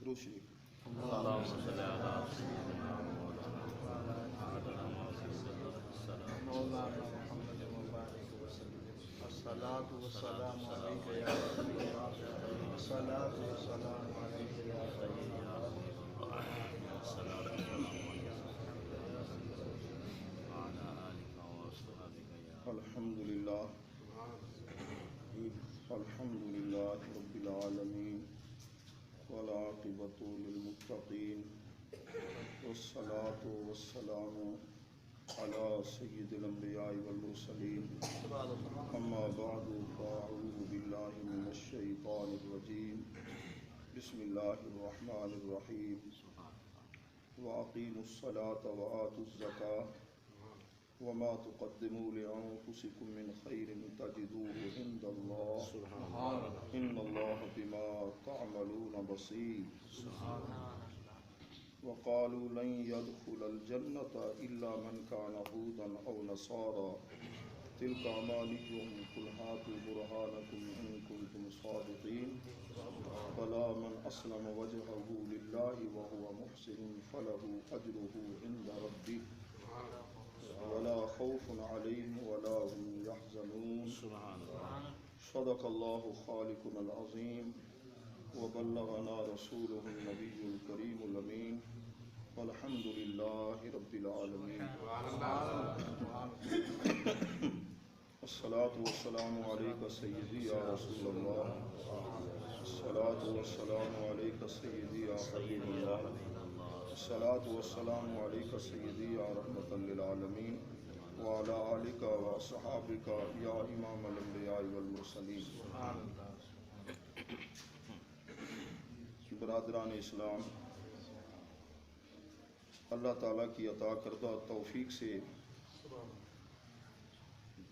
درود شریف۔ اللهم صل على سيدنا مولانا محمد مبارک وسلم الصلاۃ والسلام علیک یا رسول اللہ الصلاۃ والسلام علیک یا رسول الحمد للہ رب العالمین والعاقبۃ للمتقین والصلاۃ والسلام علی سید الانبیاء والمرسلین اما بعد فاعوذ باللہ من الشیطان الرجیم بسم اللہ الرحمن الرحیم واقیموا الصلاۃ وآتوا الزکاۃ وما تقدموا لأنفسكم من خير تجدوه عند الله إن الله بما تعملون بصير وقالوا لن يدخل الجنة إلا من كان هودا أو نصارى تلك أمانيهم قل هاتوا برهانكم إن كنتم صادقين بلى من أسلم وجهه لله وهو محسن فله أجره عند ربه ولا خوف عليهم ولا هم يحزنون صدق الله خالقنا العظيم وبلغنا رسوله النبي الكريم الأمين والحمد لله رب العالمين الصلاة والسلام عليك سيدي يا رسول الله الصلاة والسلام عليك سيدي يا حبيب الله الصلاة والسلام عليك سيدي يا رحمة للعالمين وعلى آلك وصحابك يا إمام الأنبياء والمرسلين۔ برادران اسلام، اللہ تعالیٰ کی عطا کردہ توفیق سے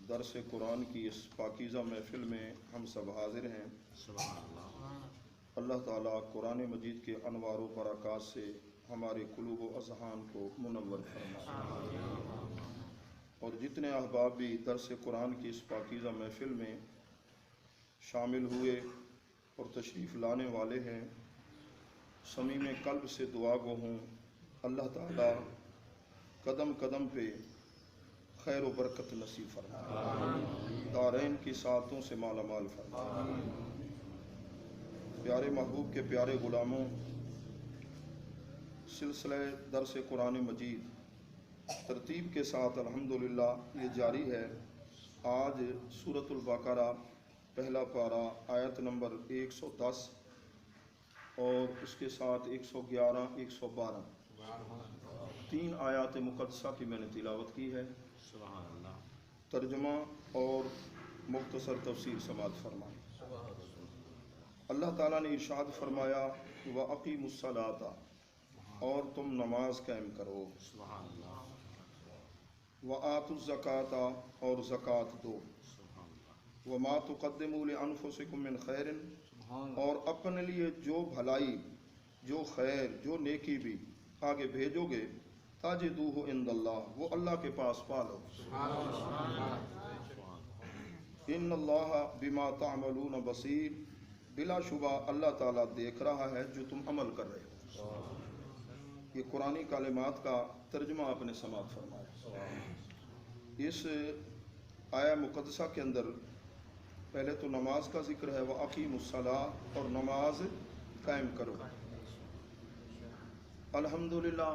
درس قرآن کی اس پاکیزہ محفل میں ہم سب حاضر ہیں۔ اللہ تعالیٰ قرآن مجید کے انوار و برکات سے ہمارے قلوب و اذہان کو منور فرمائے، اور جتنے احباب بھی درس قرآن کی اس پاکیزہ محفل میں شامل ہوئے اور تشریف لانے والے ہیں، صمیم قلب سے دعا گو ہوں اللہ تعالیٰ قدم قدم پہ خیر و برکت نصیب فرمائے، دارین کی سعادتوں سے مالا مال فرمائے۔ پیارے محبوب کے پیارے غلاموں، سلسلہ درس قرآن مجید ترتیب کے ساتھ الحمدللہ یہ جاری ہے۔ آج سورۃ البقرہ پہلا پارہ آیت نمبر 110 اور اس کے ساتھ 111 112 تین آیات مقدسہ کی میں نے تلاوت کی ہے۔ ترجمہ اور مختصر تفسیر سماعت فرمائیں۔ اللہ تعالیٰ نے ارشاد فرمایا وَأَقِیمُوا الصَّلَاةَ، اور تم نماز قائم کرو، وَآتُوا الزَّکَاةَ، اور زکوٰۃ دو، وَمَا تُقَدِّمُوا لِأَنفُسِكُم مِّن خَيْرٍ، اور اپنے لیے جو بھلائی، جو خیر، جو نیکی بھی آگے بھیجو گے تَجِدُوهُ عِندَ اللَّهِ، وہ اللہ کے پاس پالو۔ إِنَّ اللَّهَ بِمَا تَعْمَلُونَ بَصِيرٌ، بلا شبہ اللہ تعالیٰ دیکھ رہا ہے جو تم عمل کر رہے ہو۔ یہ قرآنی کلمات کا ترجمہ آپ نے سماعت فرمایا۔ اس آیہ مقدسہ کے اندر پہلے تو نماز کا ذکر ہے، وَأَقِیمُوا الصَّلَاةَ، اور نماز قائم کرو۔ الحمدللہ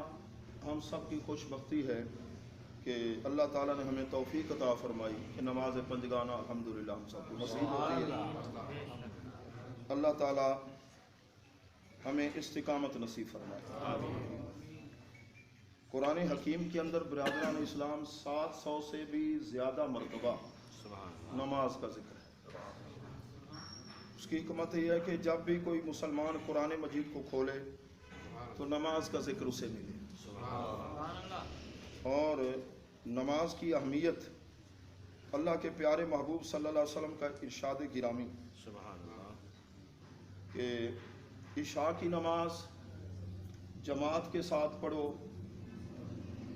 ہم سب کی خوش بختی ہے کہ اللہ تعالیٰ نے ہمیں توفیق عطا فرمائی کہ نماز پنجگانہ الحمدللہ ہم سب کو نصیب ہوتی ہے۔ اللہ تعالیٰ ہمیں استقامت نصیب فرمائے۔ قرآن حکیم کے اندر برادران اسلام 700 سے بھی زیادہ مرتبہ نماز کا ذکر ہے۔ اس کی حکمت یہ ہے کہ جب بھی کوئی مسلمان قرآن مجید کو کھولے تو نماز کا ذکر اسے ملے، اور نماز کی اہمیت اللہ کے پیارے محبوب صلی اللہ علیہ وسلم کا ارشاد گرامی کہ عشاء کی نماز جماعت کے ساتھ پڑھو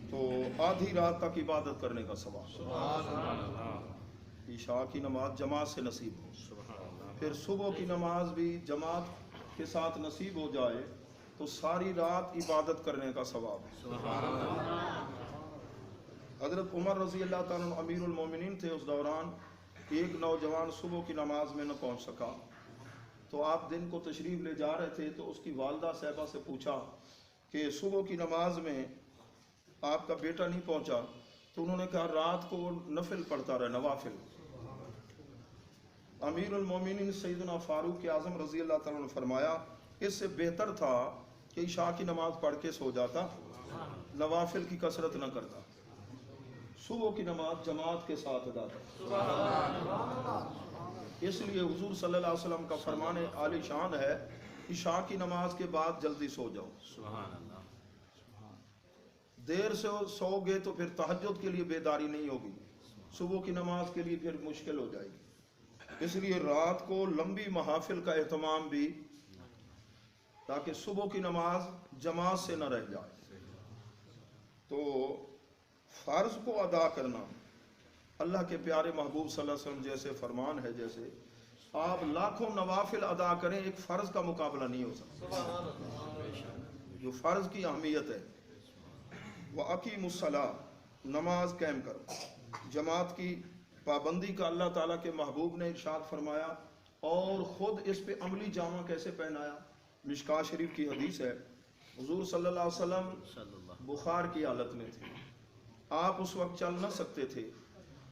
تو آدھی رات تک عبادت کرنے کا ثواب۔ عشاء کی نماز جماعت سے نصیب ہو، پھر صبح کی نماز بھی جماعت کے ساتھ نصیب ہو جائے تو ساری رات عبادت کرنے کا ثواب ہے۔ حضرت عمر رضی اللہ تعالیٰ عنہ امیر المومنین تھے، اس دوران ایک نوجوان صبح کی نماز میں نہ پہنچ سکا، تو آپ دن کو تشریف لے جا رہے تھے تو اس کی والدہ صاحبہ سے پوچھا کہ صبح کی نماز میں آپ کا بیٹا نہیں پہنچا، تو انہوں نے کہا رات کو وہ نفل پڑھتا رہے، نوافل۔ امیر المومنین سیدنا فاروق اعظم رضی اللہ تعالیٰ عنہ نے فرمایا اس سے بہتر تھا کہ عشاء کی نماز پڑھ کے سو جاتا، نوافل کی کثرت نہ کرتا، صبح کی نماز جماعت کے ساتھ ادا کرتا۔ اس لیے حضور صلی اللہ علیہ وسلم کا فرمان عالی شان ہے، عشاء کی نماز کے بعد جلدی سو جاؤ۔ سبحان اللہ۔ دیر سے سو گے تو پھر تہجد کے لیے بیداری نہیں ہوگی، صبح کی نماز کے لیے پھر مشکل ہو جائے گی۔ اس لیے رات کو لمبی محافل کا اہتمام بھی، تاکہ صبح کی نماز جماعت سے نہ رہ جائے۔ تو فرض کو ادا کرنا اللہ کے پیارے محبوب صلی اللہ علیہ وسلم جیسے فرمان ہے، جیسے آپ لاکھوں نوافل ادا کریں ایک فرض کا مقابلہ نہیں ہو سکتا۔ جو فرض کی اہمیت ہے، وَأَقِیمُوا الصَّلَاةَ، نماز قائم کرو، جماعت کی پابندی کا اللہ تعالیٰ کے محبوب نے ارشاد فرمایا، اور خود اس پہ عملی جامہ کیسے پہنایا۔ مشکاہ شریف کی حدیث ہے، حضور صلی اللہ علیہ وسلم بخار کی حالت میں تھے، آپ اس وقت چل نہ سکتے تھے،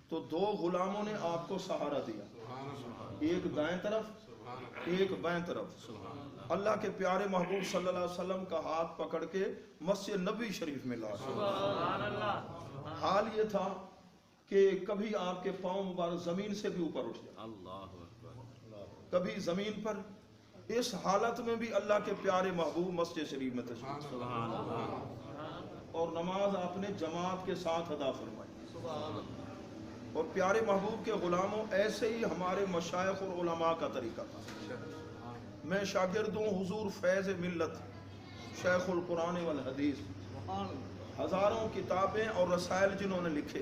تو دو غلاموں نے آپ کو سہارا دیا، ایک دائیں طرف ایک بائیں طرف۔ اللہ کے پیارے محبوب صلی اللہ علیہ وسلم کا ہاتھ پکڑ کے مسجد نبی شریف میں لایا۔ حال یہ تھا کہ کبھی آپ کے پاؤں مبارک زمین سے بھی اوپر اٹھ جائے، اللہ اکبر۔ کبھی زمین پر۔ اس حالت میں بھی اللہ کے پیارے محبوب مسجد شریف میں تشریف، سبحان اللہ۔ اور نماز آپ نے جماعت کے ساتھ ادا فرمائی۔ اور پیارے محبوب کے غلاموں، ایسے ہی ہمارے مشائخ اور علماء کا طریقہ تھا۔ میں شاگرد ہوں حضور فیض ملت شیخ القرآن والحدیث، ہزاروں کتابیں اور رسائل جنہوں نے لکھے،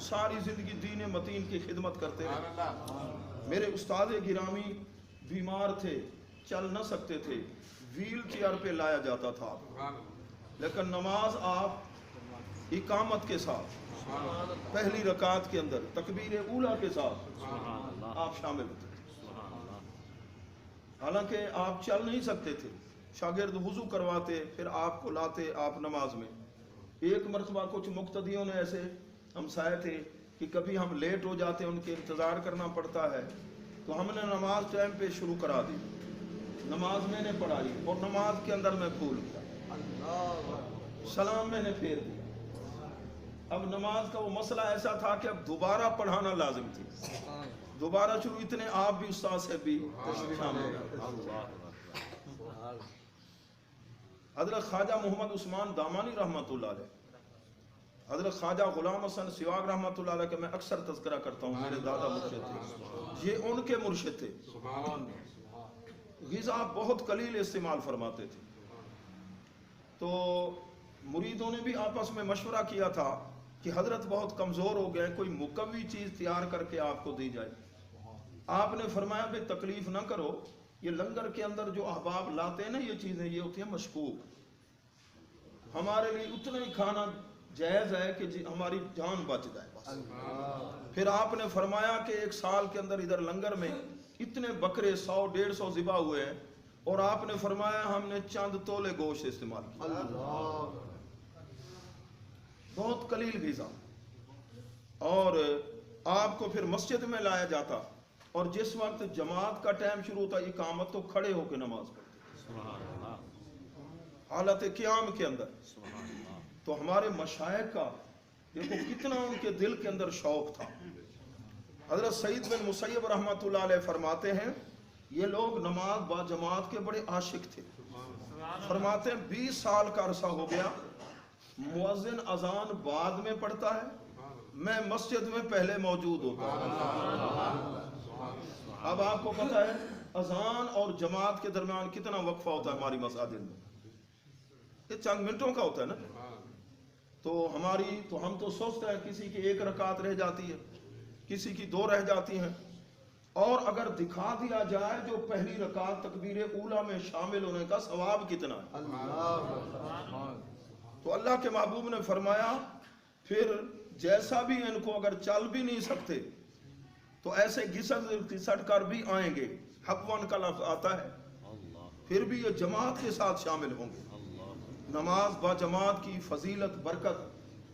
ساری زندگی دین متین کی خدمت کرتے رہے۔ میرے استاد گرامی بیمار تھے، چل نہ سکتے تھے، ویل چیئر پہ لایا جاتا تھا، لیکن نماز آپ اقامت کے ساتھ پہلی رکعت کے اندر تکبیر اولیٰ کے ساتھ آپ شامل ہوتے تھے۔ حالانکہ آپ چل نہیں سکتے تھے، شاگرد وضو کرواتے، پھر آپ کو لاتے آپ نماز میں۔ ایک مرتبہ کچھ مقتدیوں نے ایسے ہمسائے تھے کہ کبھی ہم لیٹ ہو جاتے، ان کے انتظار کرنا پڑتا ہے، تو ہم نے نماز ٹائم پہ شروع کرا دی، نماز میں نے پڑھائی، اور نماز کے اندر میں بھول گیا، سلام میں نے پھیر دیا۔ اب نماز کا وہ مسئلہ ایسا تھا کہ اب دوبارہ پڑھانا لازم تھی، دوبارہ شروع، اتنے آپ بھی استاد سے بھی شامل ہو۔ حضرت خواجہ محمد عثمان دامانی رحمۃ اللہ علیہ، حضرت خواجہ غلام حسن سواگ رحمۃ اللہ علیہ کا میں اکثر تذکرہ کرتا ہوں، میرے دادا مرشد تھے، یہ ان کے مرشد تھے۔ غذا بہت قلیل استعمال فرماتے تھے، تو مریدوں نے بھی آپس میں مشورہ کیا تھا کہ حضرت بہت کمزور ہو گئے، کوئی مقوی چیز تیار کر کے آپ کو دی جائے۔ آپ نے فرمایا بھئی تکلیف نہ کرو، یہ لنگر کے اندر جو احباب لاتے ہیں نا یہ چیزیں، یہ ہوتی ہیں مشکوک، ہمارے لیے اتنا ہی کھانا جائز ہے کہ ہماری جان بچ جائے بس۔ پھر آپ نے فرمایا کہ ایک سال کے اندر ادھر لنگر میں اتنے بکرے 100-150 ذبح ہوئے ہیں، اور آپ نے فرمایا ہم نے چند تولے گوشت استعمال کیا، بہت قلیل غذا۔ اور آپ کو پھر مسجد میں لایا جاتا، اور جس وقت جماعت کا ٹائم شروع ہوتا اقامت، تو کھڑے ہو کے نماز پڑھتے، سبحان اللہ، حالت قیام کے اندر۔ سبحان اللہ۔ تو ہمارے مشائخ کا دیکھو کتنا ان کے دل کے اندر شوق تھا۔ حضرت سعید بن مسیب رحمۃ اللہ علیہ فرماتے ہیں یہ لوگ نماز با جماعت کے بڑے عاشق تھے۔ فرماتے ہیں 20 سال کا عرصہ ہو گیا، مؤذن اذان بعد میں پڑھتا ہے، میں مسجد میں پہلے موجود ہوتا ہوں۔ اب آپ کو پتہ ہے اذان اور جماعت کے درمیان کتنا وقفہ ہوتا ہے ہماری مساجد میں، یہ چند منٹوں کا ہوتا ہے نا۔ تو ہم تو سوچتے ہیں کسی کی 1 رکعت رہ جاتی ہے، کسی کی 2 رہ جاتی ہیں، اور اگر دکھا دیا جائے جو پہلی رکعت تکبیر اولا میں شامل ہونے کا ثواب کتنا ہے. اللہ تو اللہ کے محبوب نے فرمایا پھر جیسا بھی ان کو اگر چل بھی نہیں سکتے تو ایسے گھسٹ کر بھی آئیں گے. حقوان کا لفظ آتا ہے اللہ پھر بھی یہ جماعت کے ساتھ شامل ہوں گے. اللہ نماز با جماعت کی فضیلت برکت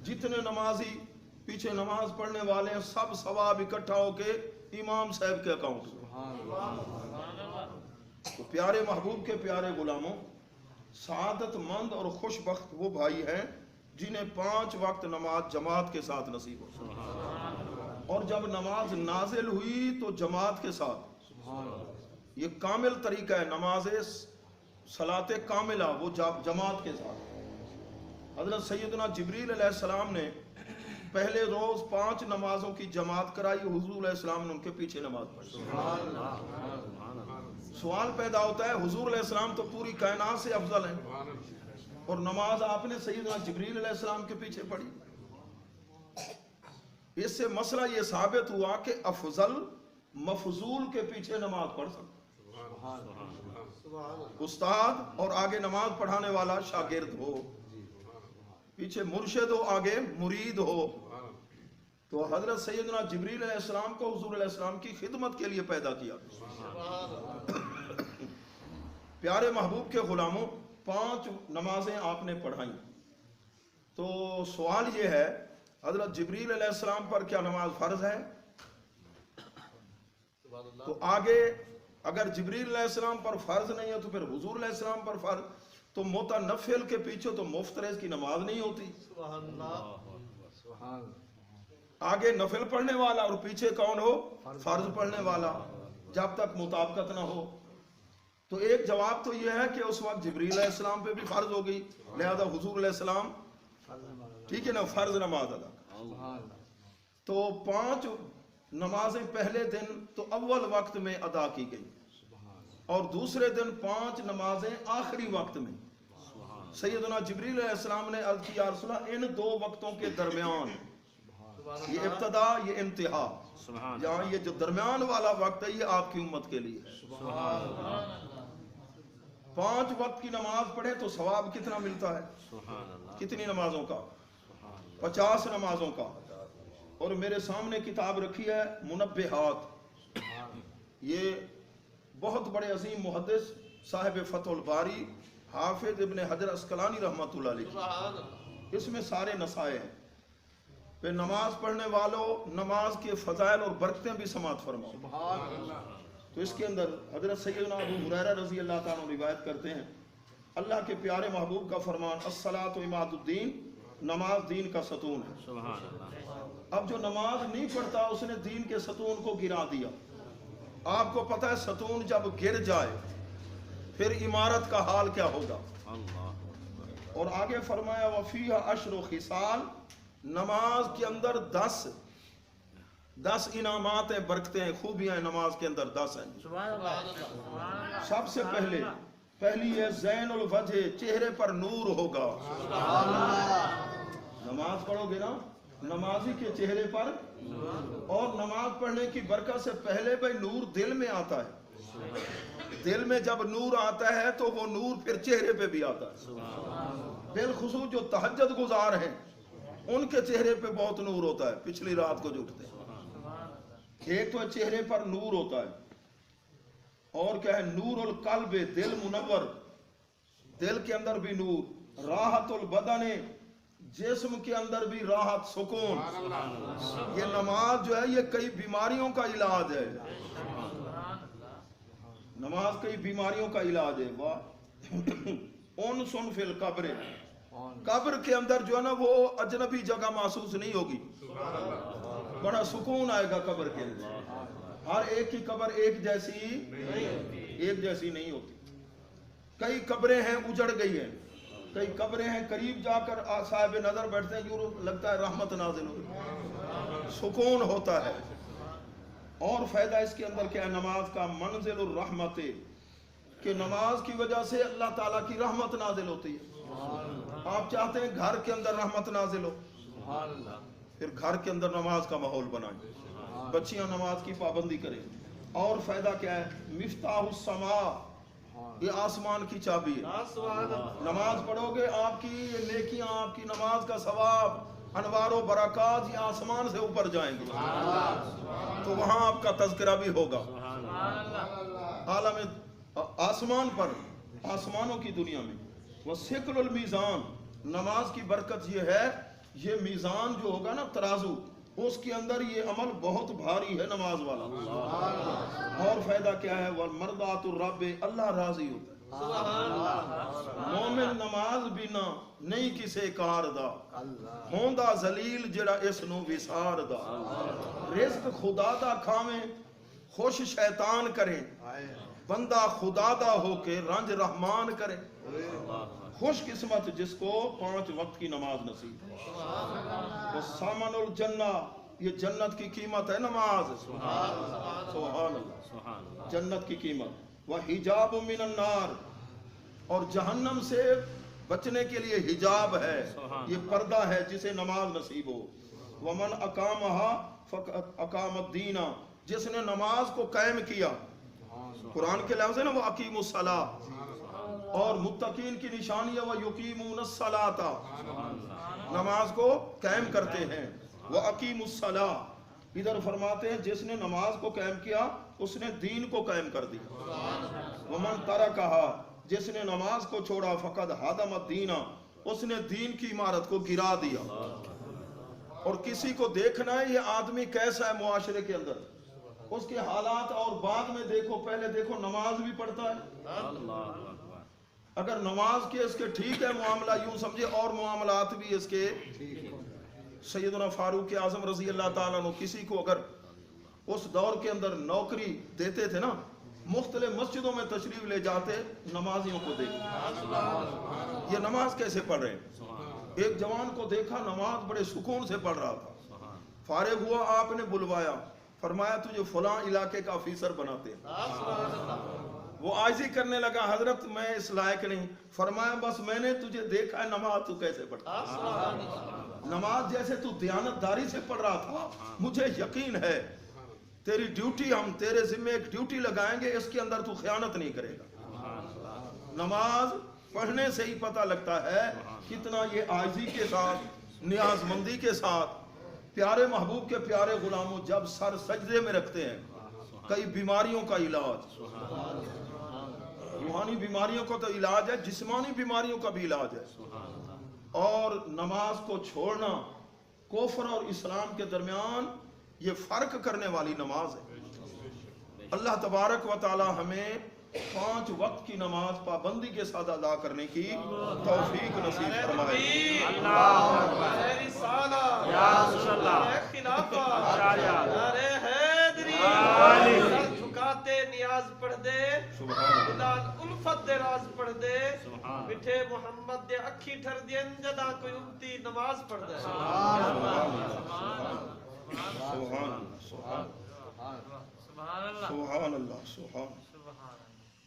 جتنے نمازی پیچھے نماز پڑھنے والے ہیں سب ثواب اکٹھا ہو کے امام صاحب کے اکاؤنٹ میں. تو پیارے محبوب کے پیارے غلاموں سعادت مند اور خوش بخت وہ بھائی ہیں جنہیں 5 وقت نماز جماعت کے ساتھ نصیب ہو. اور جب نماز نازل ہوئی تو جماعت کے ساتھ. یہ کامل طریقہ ہے نماز صلاۃ کاملہ وہ جماعت کے ساتھ. حضرت سیدنا جبریل علیہ السلام نے پہلے روز 5 نمازوں کی جماعت کرائی. حضور علیہ السلام نے ان کے پیچھے نماز پڑھی. سوال پیدا ہوتا ہے حضور علیہ السلام تو پوری کائنات سے افضل ہیں اور نماز آپ نے سیدنا جبریل علیہ السلام کے پیچھے پڑھی. اس سے مسئلہ یہ ثابت ہوا کہ افضل مفضول کے پیچھے نماز پڑھ سکتا. استاد اور آگے نماز پڑھانے والا شاگرد ہو, پیچھے مرشد ہو آگے مرید ہو. تو حضرت سیدنا جبریل علیہ السلام کو حضور علیہ السلام کی خدمت کے لیے پیدا کیا. پیارے محبوب کے غلاموں 5 نمازیں آپ نے پڑھائیں. تو سوال یہ ہے حضرت جبریل علیہ السلام پر کیا نماز فرض ہے؟ تو آگے اگر جبریل علیہ السلام پر فرض نہیں ہے تو پھر حضور علیہ السلام پر فرض. تو متنفل کے پیچھے تو مفترض کی نماز نہیں ہوتی. آگے نفل پڑھنے والا اور پیچھے کون ہو؟ فرض پڑھنے والا, جب تک مطابقت نہ ہو. تو ایک جواب تو یہ ہے کہ اس وقت جبریل علیہ السلام پہ بھی فرض ہو گئی, لہذا حضور علیہ السلام ٹھیک ہے نا فرض نماز ادا. تو 5 نمازیں پہلے دن تو اول وقت میں ادا کی گئی اور دوسرے دن 5 نمازیں آخری وقت میں. سیدنا جبریل علیہ السلام نے عرض کیا یا رسول اللہ ان 2 وقتوں کے درمیان یہ ابتدا یہ انتہا یہاں یہ جو درمیان والا وقت ہے یہ آپ کی امت کے لیے ہے. 5 وقت کی نماز پڑھے تو ثواب کتنا ملتا ہے؟ کتنی نمازوں کا؟ 50 نمازوں کا. اور میرے سامنے کتاب رکھی ہے منبہات. یہ بہت بڑے عظیم محدث صاحب فتح الباری حافظ ابن حجر اسقلانی رحمۃ اللہ علیہ, اس میں سارے نصائح ہیں. پھر نماز پڑھنے والوں نماز کے فضائل اور برکتیں بھی سماعت فرماؤ. تو اس کے اندر حضرت سیدنا ابو ہریرہ رضی اللہ تعالیٰ عنہ روایت کرتے ہیں اللہ کے پیارے محبوب کا فرمان الصلاۃ عماد الدین, نماز دین کا ستون ہے. اب جو نماز نہیں پڑھتا اس نے دین کے ستون کو گرا دیا. آپ کو پتہ ہے ستون جب گر جائے پھر عمارت کا حال کیا ہوگا. اور آگے فرمایا وفیہ 10 خصال, نماز کے اندر 10 انعامات ہیں, برکتیں ہیں, خوبیاں ہیں. نماز کے اندر 10 ہیں. سب سے پہلی ہے زین الوجہ, چہرے پر نور ہوگا. نماز پڑھو گے نا نمازی کے چہرے پر, اور نماز پڑھنے کی برکت سے پہلے بھائی نور دل میں آتا ہے. دل میں جب نور آتا ہے تو وہ نور پھر چہرے پہ بھی آتا ہے. بالخصوص جو تہجد گزار ہیں ان کے چہرے پہ بہت نور ہوتا ہے, پچھلی رات کو جو اٹھتے ہیں. ایک تو چہرے پر نور ہوتا ہے, اور کیا ہے نور القلب, دل منور, دل کے اندر بھی نور. راحت البدن, جسم کے اندر بھی راحت سکون. یہ نماز جو ہے یہ کئی بیماریوں کا علاج ہے. نماز کئی بیماریوں کا علاج ہے. انس فی القبر, قبر کے اندر جو ہے نا وہ اجنبی جگہ محسوس نہیں ہوگی, بڑا سکون آئے گا قبر کے اندر. ہر ایک کی قبر ایک جیسی نہیں ہوتی. کئی قبریں ہیں اجڑ گئی ہیں, کئی قبریں ہیں قریب جا کر صاحب نظر بیٹھتے ہیں یوں لگتا ہے رحمت نازل ہو, سکون ہوتا ہے. اور فائدہ اس کے اندر کیا ہے نماز کا منزل الرحمت, کہ نماز کی وجہ سے اللہ تعالیٰ کی رحمت نازل ہوتی ہے. آپ چاہتے ہیں گھر کے اندر رحمت نازل ہو, پھر گھر کے اندر نماز کا ماحول بنائیں, بچیاں نماز کی پابندی کریں, اور فائدہ کیا ہے؟ مفتاح السما، یہ آسمان کی چابی ہے۔ نماز پڑھو گے آپ کی یہ نیکیاں، آپ کی نماز کا ثواب، انوار و برکات یہ آسمان سے اوپر جائیں گے، تو وہاں آپ کا تذکرہ بھی ہوگا۔ عالم آسمان پر، آسمانوں کی دنیا میں، وہ ثقل المیزان، نماز کی برکت یہ ہے، یہ میزان جو ہوگا نا ترازو، اس کے اندر یہ عمل بہت بھاری ہے نماز والا۔ اور فائدہ کیا ہے؟ والمرضات الرب، اللہ راضی ہوتا ہے۔ مومن نماز بنا نہیں کسے کار دا، ہوندا ذلیل جڑا اس نو وسار دا۔ رزق خدا دا کھاویں، خوش شیطان کرے، بندہ خدا دا ہو کے رنج رحمان کرے۔ خوش قسمت جس کو 5 وقت کی نماز نصیب ہے۔ وہ سامن الجنہ، یہ جنت کی قیمت ہے نماز۔ سبحان اللہ، جنت کی قیمت۔ وہ حجاب من النار، اور جہنم سے بچنے کے لیے حجاب ہے، یہ پردہ ہے جسے نماز نصیب ہو۔ ومن اقامہا فقد اقام الدین، جس نے نماز کو قائم کیا، قرآن کے لفظ ہے نا وہ اقیم الصلاۃ، اور متقین کی نشانی ہے وہ یقیمون الصلاۃ، نماز کو قائم کرتے ہیں۔ وہ اقیم الصلاۃ، ادھر فرماتے ہیں جس نے نماز کو قائم کیا اس نے دین کو قائم کر دیا۔ ومن ترکہا، جس نے نماز کو چھوڑا، فقد ہدم الدین، اس نے دین کی عمارت کو گرا دیا۔ اور کسی کو دیکھنا ہے یہ آدمی کیسا ہے معاشرے کے اندر، اس کے حالات، اور بعد میں دیکھو، پہلے دیکھو نماز بھی پڑھتا ہے، اگر نماز کے اس کے ٹھیک ہے معاملہ، یوں سمجھے اور معاملات بھی اس کے۔ سیدنا فاروق اعظم رضی اللہ تعالیٰ عنہ کسی کو اگر اس دور کے اندر نوکری دیتے تھے نا، مختلف مسجدوں میں تشریف لے جاتے، نمازیوں کو دیکھ، یہ نماز کیسے پڑھ رہے ہیں۔ ایک جوان کو دیکھا نماز بڑے سکون سے پڑھ رہا تھا، فارغ ہوا، آپ نے بلوایا، فرمایا تجھے فلاں علاقے کا آفیسر بناتے ہیں۔ وہ عاجزی کرنے لگا، حضرت میں اس لائق نہیں۔ فرمایا بس میں نے تجھے دیکھا ہے نماز تو کیسے پڑھتا، نماز جیسے تو دیانتداری سے پڑھ رہا تھا، مجھے یقین ہے تیری ڈیوٹی، ہم تیرے ذمہ ایک ڈیوٹی لگائیں گے، اس کے اندر تو خیانت نہیں کرے گا۔ نماز پڑھنے سے ہی پتہ لگتا ہے کتنا یہ عاجزی کے ساتھ، نیاز مندی کے ساتھ، پیارے محبوب کے پیارے غلاموں جب سر سجدے میں رکھتے ہیں، کئی بیماریوں کا علاج، روحانی بیماریوں کا تو علاج ہے، جسمانی بیماریوں کا بھی علاج ہے۔ اور نماز کو چھوڑنا کفر اور اسلام کے درمیان یہ فرق کرنے والی نماز ہے۔ اللہ تبارک و تعالی ہمیں 5 وقت کی نماز پابندی کے ساتھ ادا کرنے کی توفیق نصیب فرمائے۔ نیاز پڑھ دے، بلال الفت دے راز پڑھ دے، مٹھے محمد دے اکھی ٹھر دین جدا کوئی امتی نماز پڑھ دے۔ سبحان اللہ، سبحان۔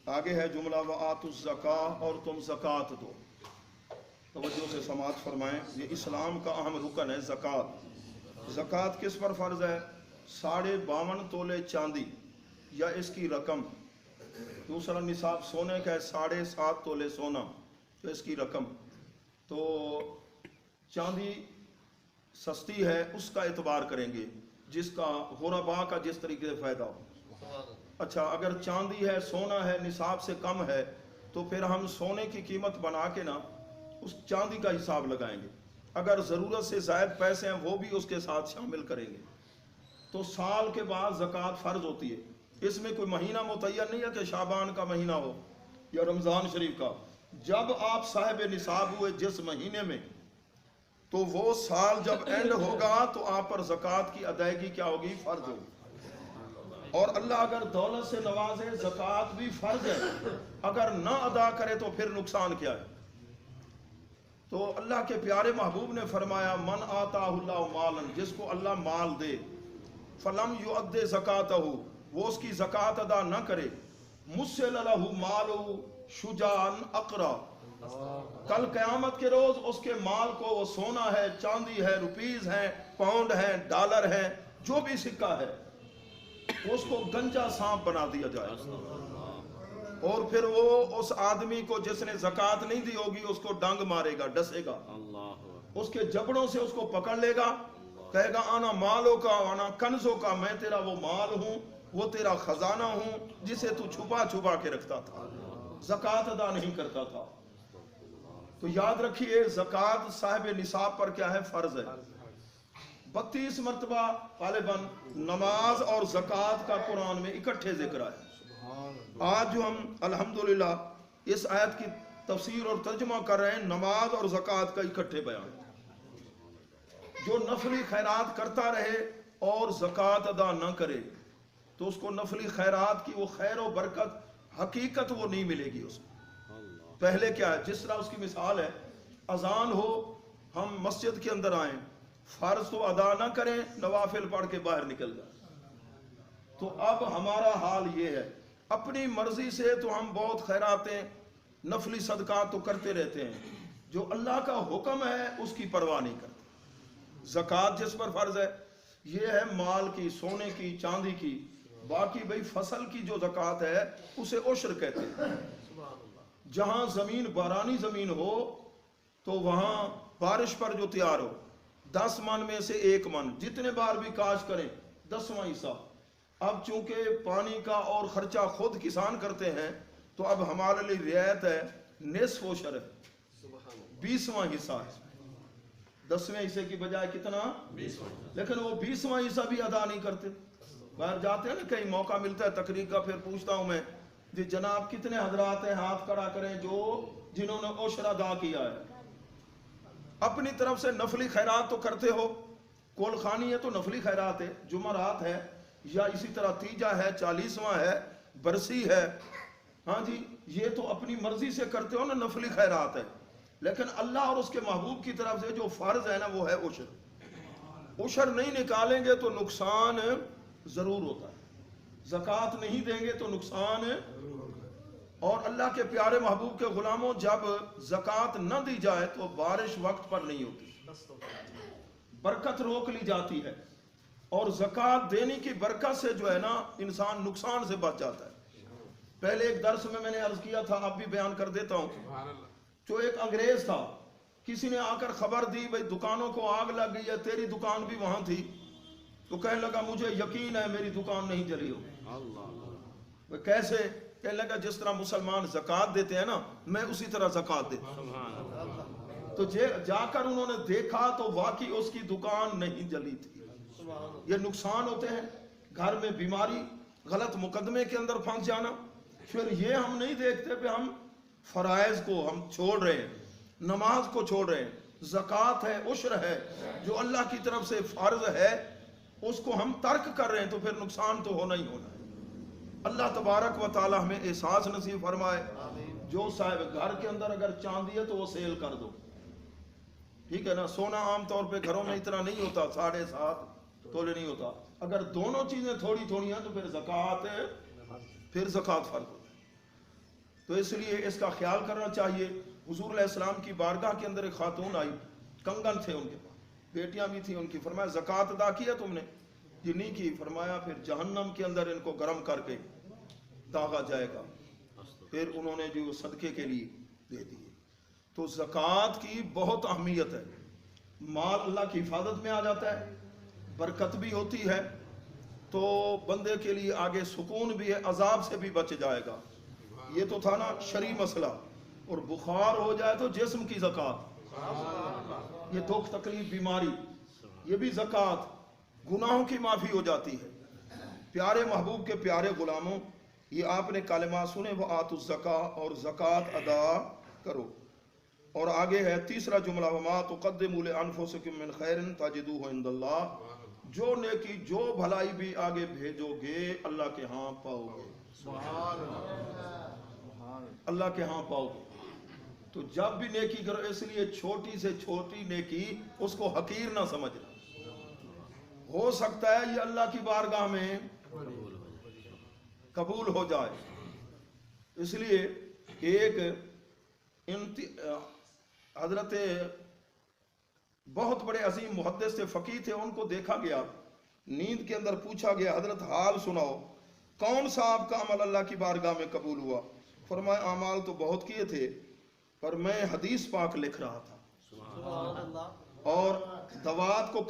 آگے ہے جملہ وآتوا الزکاۃ، اور تم زکوٰۃ دو۔ توجہ سے سماعت فرمائیں، یہ اسلام کا اہم رکن ہے زکوٰۃ۔ زکوٰۃ کس پر فرض ہے؟ 52.5 تولے چاندی یا اس کی رقم، دوسرا نصاب سونے کا ہے 7.5 تولے سونا تو اس کی رقم، تو چاندی سستی ہے اس کا اعتبار کریں گے، جس کا غربا کا جس طریقے سے فائدہ ہو۔ اچھا اگر چاندی ہے، سونا ہے، نصاب سے کم ہے، تو پھر ہم سونے کی قیمت بنا کے نا اس چاندی کا حساب لگائیں گے، اگر ضرورت سے زائد پیسے ہیں وہ بھی اس کے ساتھ شامل کریں گے۔ تو سال کے بعد زکوٰۃ فرض ہوتی ہے، اس میں کوئی مہینہ متعین نہیں ہے کہ شعبان کا مہینہ ہو یا رمضان شریف کا، جب آپ صاحب نصاب ہوئے جس مہینے میں، تو وہ سال جب اینڈ ہوگا تو آپ پر زکوٰۃ کی ادائیگی کیا ہوگی؟ فرض ہوگی۔ اور اللہ اگر دولت سے نوازے، زکوٰۃ بھی فرض ہے، اگر نہ ادا کرے تو پھر نقصان کیا ہے؟ تو اللہ کے پیارے محبوب نے فرمایا من آتاہ اللہ مالا، جس کو اللہ مال دے، فلم یؤدِ زکاتہ، وہ اس کی زکوٰۃ ادا نہ کرے، مسل لہ مالہ شجاعا اقرا، کل قیامت کے روز اس کے مال کو، وہ سونا ہے، چاندی ہے، روپیز ہیں، پاؤنڈ ہیں، ڈالر ہیں، جو بھی سکہ ہے، اس کو گنجا سانپ بنا دیا جائے، اور پھر وہ اس آدمی کو جس نے زکوٰۃ نہیں دی ہوگی اس کو ڈنگ مارے گا، ڈسے گا، اس کے جبڑوں سے اس کو پکڑ لے گا، کہے گا آنا مالوں کا آنا کنزوں کا، میں تیرا وہ مال ہوں، وہ تیرا خزانہ ہوں جسے تو چھپا چھپا کے رکھتا تھا، زکوٰۃ ادا نہیں کرتا تھا۔ تو یاد رکھیے زکوٰۃ صاحب نصاب پر کیا ہے؟ فرض ہے۔ 32 مرتبہ غالباً نماز اور زکوٰۃ کا قرآن میں اکٹھے ذکر ہے۔ آج جو ہم الحمدللہ اس آیت کی تفسیر اور ترجمہ کر رہے ہیں، نماز اور زکوٰۃ کا اکٹھے بیان۔ جو نفلی خیرات کرتا رہے اور زکوٰۃ ادا نہ کرے تو اس کو نفلی خیرات کی وہ خیر و برکت حقیقت وہ نہیں ملے گی اس کو۔ پہلے کیا ہے؟ جس طرح اس کی مثال ہے، اذان ہو، ہم مسجد کے اندر آئیں، فرض تو ادا نہ کریں، نوافل پڑھ کے باہر نکل جائیں۔ تو اب ہمارا حال یہ ہے، اپنی مرضی سے تو ہم بہت خیراتیں نفلی صدقات تو کرتے رہتے ہیں، جو اللہ کا حکم ہے اس کی پرواہ نہیں کرتے۔ زکوٰۃ جس پر فرض ہے یہ ہے مال کی، سونے کی، چاندی کی، باقی بھئی فصل کی جو زکوٰۃ ہے اسے عشر کہتے ہیں۔ جہاں زمین بارانی زمین ہو تو وہاں بارش پر جو تیار ہو، 10 من میں سے 1 من، جتنے بار بھی کاشت کریں 10واں حصہ۔ اب چونکہ پانی کا اور خرچہ خود کسان کرتے ہیں تو اب ہمارے لیے رعایت ہے، نصف عشر ہے، 20واں حصہ ہے۔ 10ویں حصے کی بجائے کتنا؟ 20واں۔ لیکن وہ 20واں حصہ بھی ادا نہیں کرتے۔ باہر جاتے ہیں نا، کہیں موقع ملتا ہے تقریر کا، پھر پوچھتا ہوں میں جی جناب کتنے حضرات ہیں، ہاتھ کھڑا کریں جنہوں نے عشر ادا کیا ہے۔ اپنی طرف سے نفلی خیرات تو کرتے ہو، کول خانی ہے تو نفلی خیرات ہے، جمعرات ہے، یا اسی طرح تیجا ہے، 40واں ہے، برسی ہے، ہاں جی یہ تو اپنی مرضی سے کرتے ہو نا، نفلی خیرات ہے۔ لیکن اللہ اور اس کے محبوب کی طرف سے جو فرض ہے نا وہ ہے عشر۔ عشر نہیں نکالیں گے تو نقصان ضرور ہوتا ہے، زکوٰۃ نہیں دیں گے تو نقصان۔ اور اللہ کے پیارے محبوب کے غلاموں، جب زکوٰۃ نہ دی جائے تو بارش وقت پر نہیں ہوتی، برکت روک لی جاتی ہے، اور زکوٰۃ دینے کی برکت سے جو ہے نا انسان نقصان سے بچ جاتا ہے۔ پہلے ایک درس میں نے عرض کیا تھا، اب بھی بیان کر دیتا ہوں۔ جو ایک انگریز تھا، کسی نے آ کر خبر دی بھئی دکانوں کو آگ لگ گئی ہے، تیری دکان بھی وہاں تھی، تو کہنے لگا مجھے یقین ہے میری دکان نہیں جلی ہو۔ کیسے؟ کہنے لگا جس طرح مسلمان زکوٰۃ دیتے ہیں نا، میں اسی طرح زکوٰۃ دیتا ہوں۔ تو جا کر انہوں نے دیکھا تو واقعی اس کی دکان نہیں جلی تھی۔ یہ نقصان ہوتے ہیں، گھر میں بیماری، غلط مقدمے کے اندر پھنس جانا۔ پھر یہ ہم نہیں دیکھتے کہ ہم فرائض کو ہم چھوڑ رہے ہیں، نماز کو چھوڑ رہے ہیں، زکوٰۃ ہے، عشر ہے جو اللہ کی طرف سے فرض ہے، اس کو ہم ترک کر رہے ہیں، تو پھر نقصان تو ہونا ہی ہونا ہے۔ اللہ تبارک و تعالی ہمیں احساس نصیب فرمائے۔ جو صاحب گھر کے اندر اگر چاندی ہے تو وہ سیل کر دو، ٹھیک ہے نا، سونا عام طور پہ گھروں میں اتنا نہیں ہوتا، 7.5 تولے نہیں ہوتا، اگر دونوں چیزیں تھوڑی تھوڑی ہیں تو پھر زکوٰۃ فرض ہوتا ہے۔ تو اس لیے اس کا خیال کرنا چاہیے۔ حضور علیہ السلام کی بارگاہ کے اندر ایک خاتون آئی، کنگن تھے ان کے پاس، بیٹیاں بھی تھیں ان کی، فرمایا زکوٰۃ ادا کی ہے تم نے؟ یہ نہیں کی۔ فرمایا پھر جہنم کے اندر ان کو گرم کر کے داغا جائے گا۔ پھر انہوں نے جو صدقے کے لیے دے دیے۔ تو زکوٰۃ کی بہت اہمیت ہے، مال اللہ کی حفاظت میں آ جاتا ہے، برکت بھی ہوتی ہے، تو بندے کے لیے آگے سکون بھی ہے، عذاب سے بھی بچ جائے گا۔ یہ تو تھا نا شرعی مسئلہ۔ اور بخار ہو جائے تو جسم کی زکوٰۃ، یہ دکھ تکلیف بیماری، یہ بھی زکوٰۃ، گناہوں کی معافی ہو جاتی ہے۔ پیارے محبوب کے پیارے غلاموں، یہ آپ نے کلمات سنے، وآتوا الزکاۃ، اور زکوٰۃ ادا کرو۔ اور آگے ہے تیسرا جملہ، وما تقدموا لانفسکم من خیر تجدوہ عند اللہ، جو نیکی جو بھلائی بھی آگے بھیجو گے اللہ کے ہاں پاؤ گے، اللہ کے ہاں پاؤ گے۔ تو جب بھی نیکی کرو، اس لیے چھوٹی سے چھوٹی نیکی اس کو حقیر نہ سمجھنا، ہو سکتا ہے یہ اللہ کی بارگاہ میں قبول ہو جائے۔ اس لیے ایک حضرت بہت بڑے عظیم محدث تھے، فقیہ تھے، ان کو دیکھا گیا نیند کے اندر پوچھا گیا حضرت حال سناؤ کون سا آپ کا عمل اللہ کی بارگاہ میں قبول ہوا؟ فرمایا اعمال تو بہت کیے تھے پر میں حدیث پاک لکھ رہا تھا سبحان اللہ اور دوات کو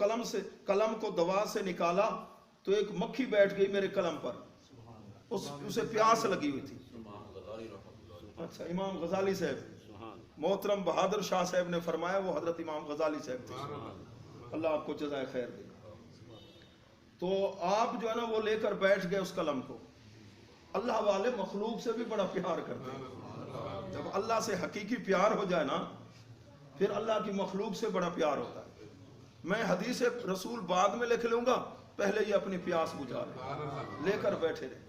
قلم کو دوات سے نکالا تو ایک مکھی بیٹھ گئی میرے قلم پر، اسے پیاس لگی ہوئی تھی۔ اچھا امام غزالی صاحب محترم بہادر شاہ صاحب نے فرمایا وہ حضرت امام غزالی صاحب تھے، اللہ آپ کو جزائے خیر دے۔ تو آپ جو ہے نا وہ لے کر بیٹھ گئے اس قلم کو۔ اللہ والے مخلوق سے بھی بڑا پیار کرتے ہیں، جب اللہ سے حقیقی پیار ہو جائے نا پھر اللہ کی مخلوق سے بڑا پیار ہوتا ہے۔ میں حدیث رسول بعد میں لکھ لوں گا، پہلے یہ اپنی پیاس بجھا لے کر بیٹھے رہے۔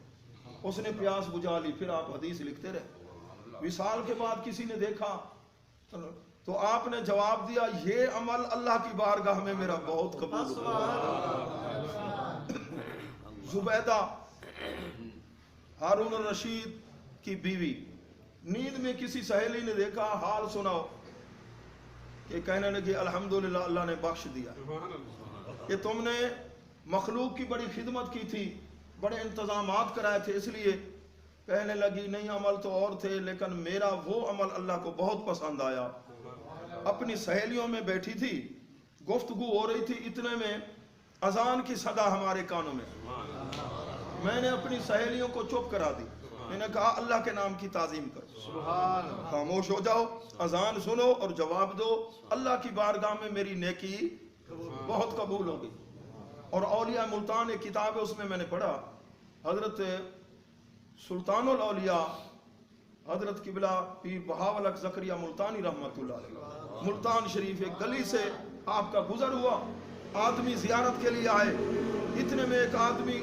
اس نے پیاس بجھا لی، پھر آپ حدیث لکھتے رہے۔ وصال کے بعد کسی نے دیکھا تو آپ نے جواب دیا یہ عمل اللہ کی بارگاہ میں میرا بہت قبول ہوا۔ زبیدہ ہارون الرشید کی بیوی نیند میں کسی سہیلی نے دیکھا حال سناؤ کہ کہنے لگی الحمدللہ اللہ نے بخش دیا کہ تم نے مخلوق کی بڑی خدمت کی تھی، بڑے انتظامات کرائے تھے، اس لیے کہنے لگی نہیں عمل تو اور تھے لیکن میرا وہ عمل اللہ کو بہت پسند آیا۔ اپنی سہیلیوں میں بیٹھی تھی، گفتگو ہو رہی تھی، اتنے میں اذان کی صدا ہمارے کانوں میں، میں نے اپنی سہیلیوں کو چپ کرا دی، میں نے کہا اللہ کے نام کی تعظیم کرو، خاموش ہو جاؤ، اذان سنو اور جواب دو، اللہ کی بارگاہ میں میری نیکی بہت قبول ہوگی۔ اور اولیاء ملتان ایک کتاب ہے، اس میں نے پڑھا حضرت سلطان الاولیاء حضرت قبلہ پیر بہاول حق زکریہ ملتانی رحمۃ اللہ علیہ، ملتان شریف ایک گلی سے آپ کا گزر ہوا، آدمی زیارت کے لیے آئے، اتنے میں ایک آدمی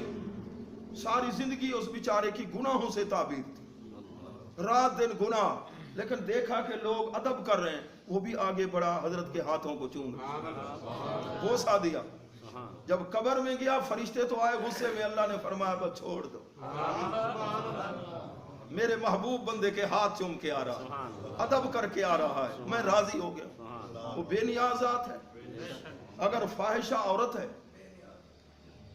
ساری زندگی اس بیچارے کی گناہوں سے تعبیر تھی، رات دن گناہ، لیکن دیکھا کہ لوگ ادب کر رہے ہیں، وہ بھی آگے بڑھا، حضرت کے ہاتھوں کو چوم بوسا دیا۔ جب قبر میں گیا فرشتے تو آئے غصے میں، اللہ نے فرمایا بس چھوڑ دو، میرے محبوب بندے کے ہاتھ چوم کے آ رہا ہے، ادب کر کے آ رہا ہے، میں راضی ہو گیا۔ وہ بے نیاز ذات ہے، اگر فاحشہ عورت ہے،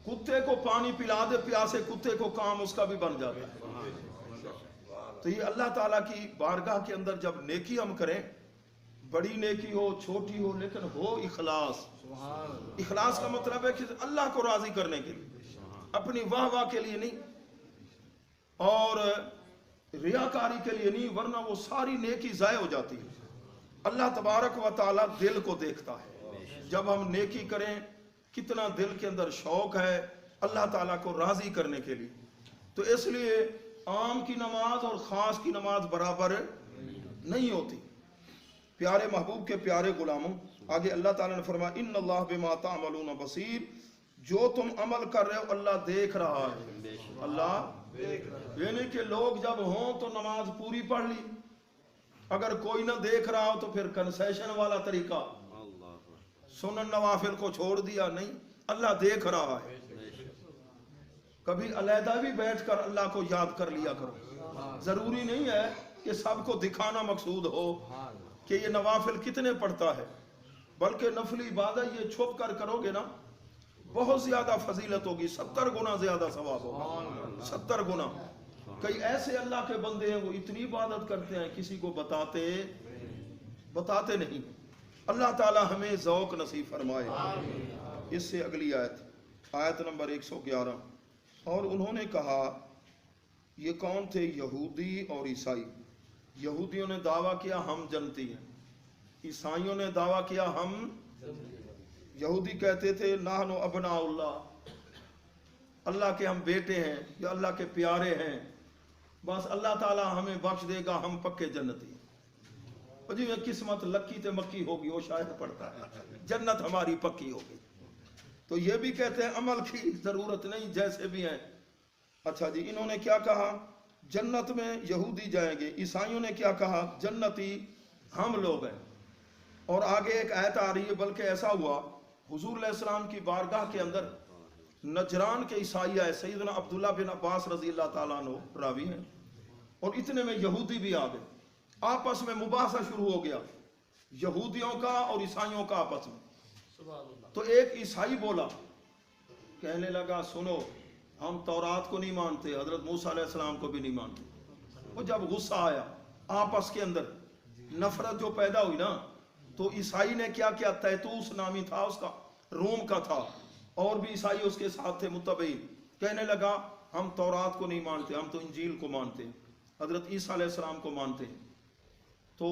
کتے کو پانی پلا دے پیاسے کتے کو کام اس کا بھی بن جاتا ہے۔ تو یہ اللہ تعالیٰ کی بارگاہ کے اندر جب نیکی ہم کریں، بڑی نیکی ہو چھوٹی ہو لیکن ہو اخلاص۔ اخلاص کا مطلب ہے کہ اللہ کو راضی کرنے کے لیے، اپنی واہ واہ کے لیے نہیں اور ریاکاری کے لیے نہیں، ورنہ وہ ساری نیکی ضائع ہو جاتی ہے۔ اللہ تبارک و تعالیٰ دل کو دیکھتا ہے، جب ہم نیکی کریں کتنا دل کے اندر شوق ہے اللہ تعالیٰ کو راضی کرنے کے لیے۔ تو اس لیے عام کی نماز اور خاص کی نماز برابر نہیں ہوتی۔ پیارے محبوب کے پیارے غلاموں، آگے اللہ تعالیٰ نے فرمایا ان اللہ بما تعملون بصیر، جو تم عمل کر رہے ہو اللہ دیکھ رہا ہے۔ اللہ یعنی کہ لوگ جب ہوں تو نماز پوری پڑھ لی، اگر کوئی نہ دیکھ رہا ہو تو پھر کنسیشن والا طریقہ، سنن نوافل کو چھوڑ دیا، نہیں، اللہ دیکھ رہا ہے۔ کبھی علیحدہ بھی بیٹھ کر اللہ کو یاد کر لیا کرو، ضروری نہیں ہے کہ سب کو دکھانا مقصود ہو کہ یہ نوافل کتنے پڑھتا ہے، بلکہ نفلی عبادت یہ چھپ کر کرو گے نا بہت زیادہ فضیلت ہوگی، 70 گنا زیادہ ثواب ہوگا، 70 گنا۔ کئی ایسے اللہ کے بندے ہیں وہ اتنی عبادت کرتے ہیں کسی کو بتاتے نہیں۔ اللہ تعالی ہمیں ذوق نصیب فرمائے۔ اس سے اگلی آیت نمبر 111، اور انہوں نے کہا یہ کون تھے؟ یہودی اور عیسائی۔ یہودیوں نے دعویٰ کیا ہم جنتی ہیں، عیسائیوں نے دعویٰ کیا ہم، یہودی کہتے تھے نحن ابناء اللہ، اللہ کے ہم بیٹے ہیں یا اللہ کے پیارے ہیں، بس اللہ تعالیٰ ہمیں بخش دے گا، ہم پکے جنتی ہیں۔ جی قسمت لکی تے مکی ہوگی، وہ شاید پڑھتا ہے جنت ہماری پکی ہوگی۔ تو یہ بھی کہتے ہیں عمل کی ضرورت نہیں، جیسے بھی ہیں۔ اچھا جی، انہوں نے کیا کہا؟ جنت میں یہودی جائیں گے، عیسائیوں نے کیا کہا؟ جنتی ہم لوگ ہیں۔ اور آگے ایک آیت آ رہی ہے، بلکہ ایسا ہوا حضور علیہ السلام کی بارگاہ کے اندر نجران کے عیسائی آئے، سیدنا عبداللہ بن عباس رضی اللہ تعالیٰ عنہ راوی ہیں، اور اتنے میں یہودی بھی آ گئے، آپس میں مباحثہ شروع ہو گیا، یہودیوں کا اور عیسائیوں کا آپس میں۔ تو ایک عیسائی بولا کہنے لگا سنو ہم تورات کو نہیں مانتے، حضرت موسیٰ علیہ السلام کو بھی نہیں مانتے۔ وہ جب غصہ آیا آپس کے اندر نفرت جو پیدا ہوئی نا، تو عیسائی نے کیا کیا، تیتوس نامی تھا اس کا، روم کا تھا، اور بھی عیسائی اس کے ساتھ تھے متبعین، کہنے لگا ہم تورات کو نہیں مانتے، ہم تو انجیل کو مانتے ہیں، حضرت عیسیٰ علیہ السلام کو مانتے ہیں۔ تو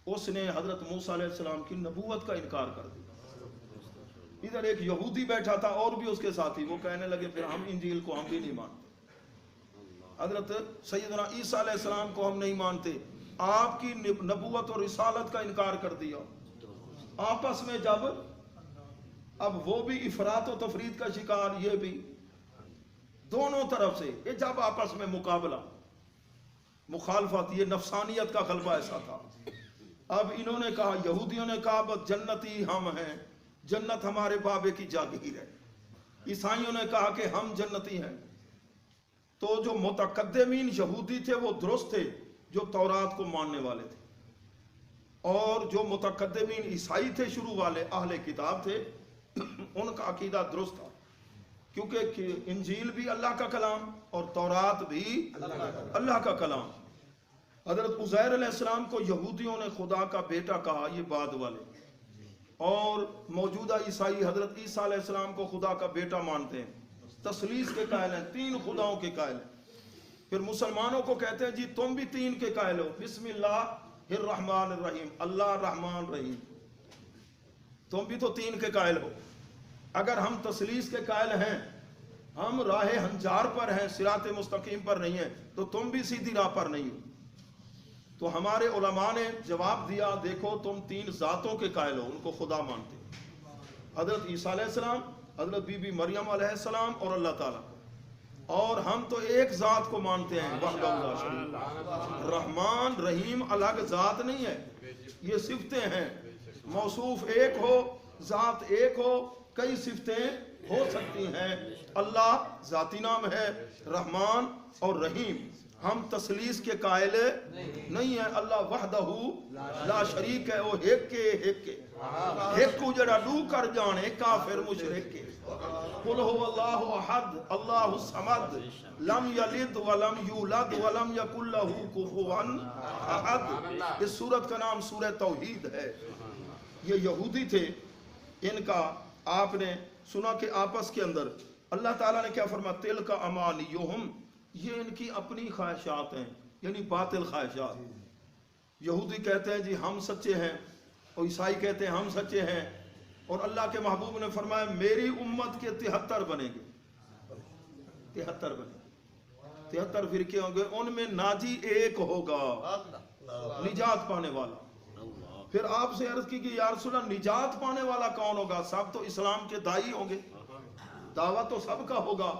اس نے حضرت موسیٰ علیہ السلام کی نبوت کا انکار کر دیا۔ ادھر ایک یہودی بیٹھا تھا اور بھی اس کے ساتھی، وہ کہنے لگے پھر ہم انجیل کو ہم بھی نہیں مانتے، حضرت سیدنا عیسیٰ علیہ السلام کو ہم نہیں مانتے، آپ کی نبوت اور رسالت کا انکار کر دیا۔ آپس میں جب اب وہ بھی افراط و تفرید کا شکار، یہ بھی دونوں طرف سے، یہ جب آپس میں مقابلہ مخالفت، یہ نفسانیت کا غلبہ ایسا تھا۔ اب انہوں نے کہا، یہودیوں نے کہا بس جنتی ہم ہیں، جنت ہمارے بابے کی جاگیر ہے۔ عیسائیوں نے کہا کہ ہم جنتی ہیں۔ تو جو متقدمین یہودی تھے وہ درست تھے، جو تورات کو ماننے والے تھے، اور جو متقدمین عیسائی تھے شروع والے اہل کتاب تھے، ان کا عقیدہ درست تھا، کیونکہ انجیل بھی اللہ کا کلام اور تورات بھی اللہ کا کلام۔ حضرت عزیر علیہ السلام کو یہودیوں نے خدا کا بیٹا کہا، یہ بعد والے، اور موجودہ عیسائی حضرت عیسیٰ علیہ السلام کو خدا کا بیٹا مانتے ہیں، تثلیث کے قائل ہیں، تین خداؤں کے قائل ہیں۔ پھر مسلمانوں کو کہتے ہیں جی تم بھی تین کے قائل ہو، بسم اللہ الرحمن الرحیم، اللہ رحمان رحیم، تم بھی تو تین کے قائل ہو۔ اگر ہم تثلیث کے قائل ہیں، ہم راہ ہنجار پر ہیں، صراط مستقیم پر نہیں ہیں، تو تم بھی سیدھی راہ پر نہیں ہو۔ تو ہمارے علماء نے جواب دیا، دیکھو تم تین ذاتوں کے قائل ہو، ان کو خدا مانتے، حضرت عیسیٰ علیہ السلام، حضرت بی بی مریم علیہ السلام اور اللہ تعالیٰ، اور ہم تو ایک ذات کو مانتے ہیں، وحدہ لا شریک۔ رحمان رحیم الگ ذات نہیں ہے، یہ صفتیں ہیں، موصوف ایک ہو، ذات ایک ہو، کئی صفتیں ہو سکتی ہیں۔ اللہ ذاتی نام ہے، رحمان اور رحیم، ہم تثلیث کے قائل نہیں ہیں۔ اللہ وحدہ لا شریک ہے، وہ ایک کے ایک کو جڑا ڈو کر جانے کافر مشرک کے۔ قل هو اللہ احد اللہ الصمد لم یلد ولم یولد ولم یکن له کفوا احد۔ اس سورت کا نام سورہ توحید ہے۔ یہ یہودی تھے، ان کا آپ نے سنا کہ آپس کے اندر اللہ تعالیٰ نے کیا فرمایا، تلک امانیہم، یہ ان کی اپنی خواہشات ہیں، یعنی باطل خواہشات۔ یہودی کہتے ہیں جی ہم سچے ہیں، اور عیسائی کہتے ہیں ہم سچے ہیں، اور اللہ کے محبوب نے فرمایا میری امت کے 73 بنیں گے، 73 بنیں گے، 73 فرقے ہوں گے، ان میں ناجی ایک ہوگا، نجات پانے والا۔ پھر آپ سے عرض کی کہ یا رسول اللہ نجات پانے والا کون ہوگا؟ سب تو اسلام کے دائی ہوں گے، دعویٰ تو سب کا ہوگا۔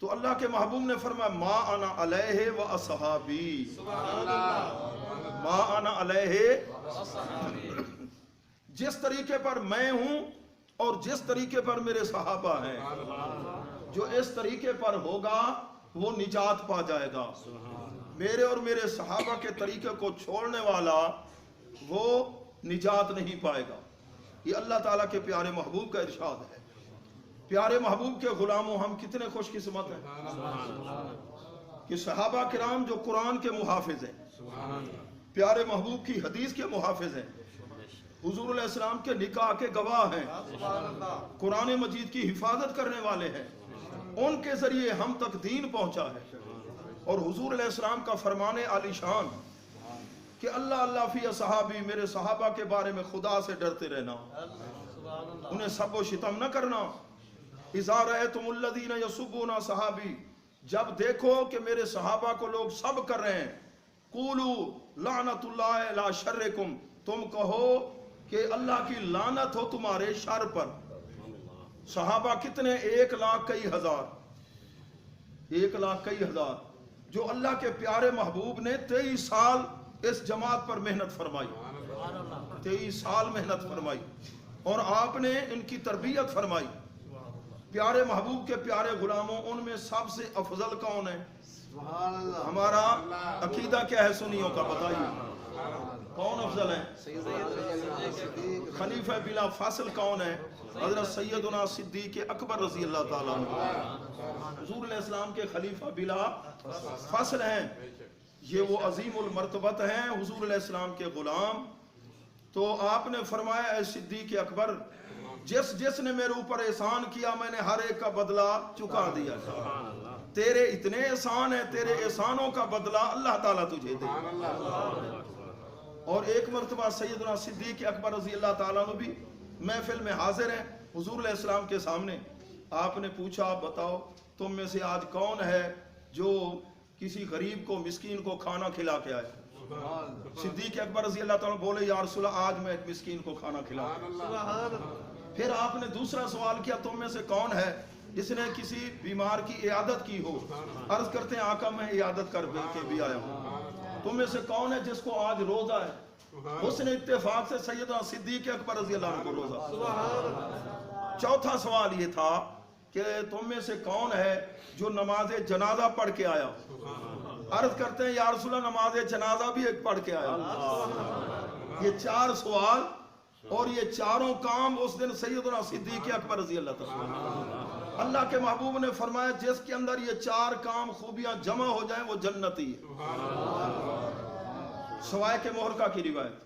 تو اللہ کے محبوب نے فرمایا ما انا علیہ و اصحابی، ما انا علیہ، جس طریقے پر میں ہوں اور جس طریقے پر میرے صحابہ ہیں، جو اس طریقے پر ہوگا وہ نجات پا جائے گا۔ میرے اور میرے صحابہ کے طریقے کو چھوڑنے والا وہ نجات نہیں پائے گا۔ یہ اللہ تعالیٰ کے پیارے محبوب کا ارشاد ہے۔ پیارے محبوب کے غلاموں، ہم کتنے خوش قسمت ہیں کہ صحابہ کرام جو قرآن کے محافظ ہیں، پیارے محبوب کی حدیث کے محافظ ہیں، حضور علیہ السلام کے نکاح کے گواہ ہیں، قرآن مجید کی حفاظت کرنے والے ہیں، ان کے ذریعے ہم تک دین پہنچا ہے۔ اور حضور علیہ السلام کا فرمان عالی شان کہ اللہ اللہ فی اصحابی، میرے صحابہ کے بارے میں خدا سے ڈرتے رہنا، انہیں سب و شتم نہ کرنا۔ اذا رأیتم الذین یسبون صحابی، جب دیکھو کہ میرے صحابہ کو لوگ سب کر رہے ہیں، قولوا لعنت اللہ علی شرکم، تم کہو کہ اللہ کی لعنت ہو تمہارے شر پر۔ صحابہ کتنے؟ 1,00,000 کئی ہزار، 1,00,000 کئی ہزار، جو اللہ کے پیارے محبوب نے 23 سال اس جماعت پر محنت فرمائی، 23 سال محنت فرمائی، اور آپ نے ان کی تربیت فرمائی۔ پیارے محبوب کے پیارے غلاموں، ان میں سب سے افضل کون ہے؟ ہمارا عقیدہ کیا ہے سنیوں کا بتائیے؟ کون افضل ہیں؟ خلیفہ بلا فاصل کون ہے؟ حضرت سیدنا صدیق اکبر رضی اللہ تعالیٰ عنہ حضور علیہ السلام کے خلیفہ بلا فاصل ہیں. یہ وہ عظیم المرتبت ہیں حضور علیہ السلام کے غلام. تو آپ نے فرمایا اے صدیق اکبر جس نے میرے اوپر احسان کیا میں نے ہر ایک کا بدلہ چکا دیا. تیرے اتنے احسان ہیں تیرے احسانوں کا بدلہ اللہ تعالیٰ تجھے دے. اور ایک مرتبہ سیدنا صدیق اکبر رضی اللہ تعالیٰ عنہ بھی محفل میں حاضر ہیں حضور علیہ السلام کے سامنے. آپ نے پوچھا بتاؤ تم میں سے آج کون ہے جو کسی غریب کو مسکین کو کھانا کھلا کے آئے؟ صدیق اکبر رضی اللہ تعالیٰ بولے یا رسول اللہ آج میں ایک مسکین کو کھانا کھلا. پھر آپ نے دوسرا سوال کیا تم میں سے کون ہے جس نے کسی بیمار کی عیادت کی ہو؟ عرض کرتے ہیں آقا میں عیادت کر کے بھی آیا ہوں. تم میں سے کون ہے جس کو آج روزہ ہے؟ اس نے اتفاق سے سیدنا صدیق اکبر رضی اللہ عنہ کو روزہ. چوتھا سوال یہ تھا کہ تم میں سے کون ہے جو نماز جنازہ پڑھ کے آیا؟ عرض کرتے ہیں یا رسول اللہ نماز جنازہ بھی ایک پڑھ کے آیا. یہ چار سوال اور یہ چاروں کام اس دن سیدنا صدیق اکبر رضی اللہ تعالیٰ. اللہ کے محبوب نے فرمایا جس کے اندر یہ چار کام خوبیاں جمع ہو جائیں وہ جنتی ہے. سوائے کے مہرقہ کی روایت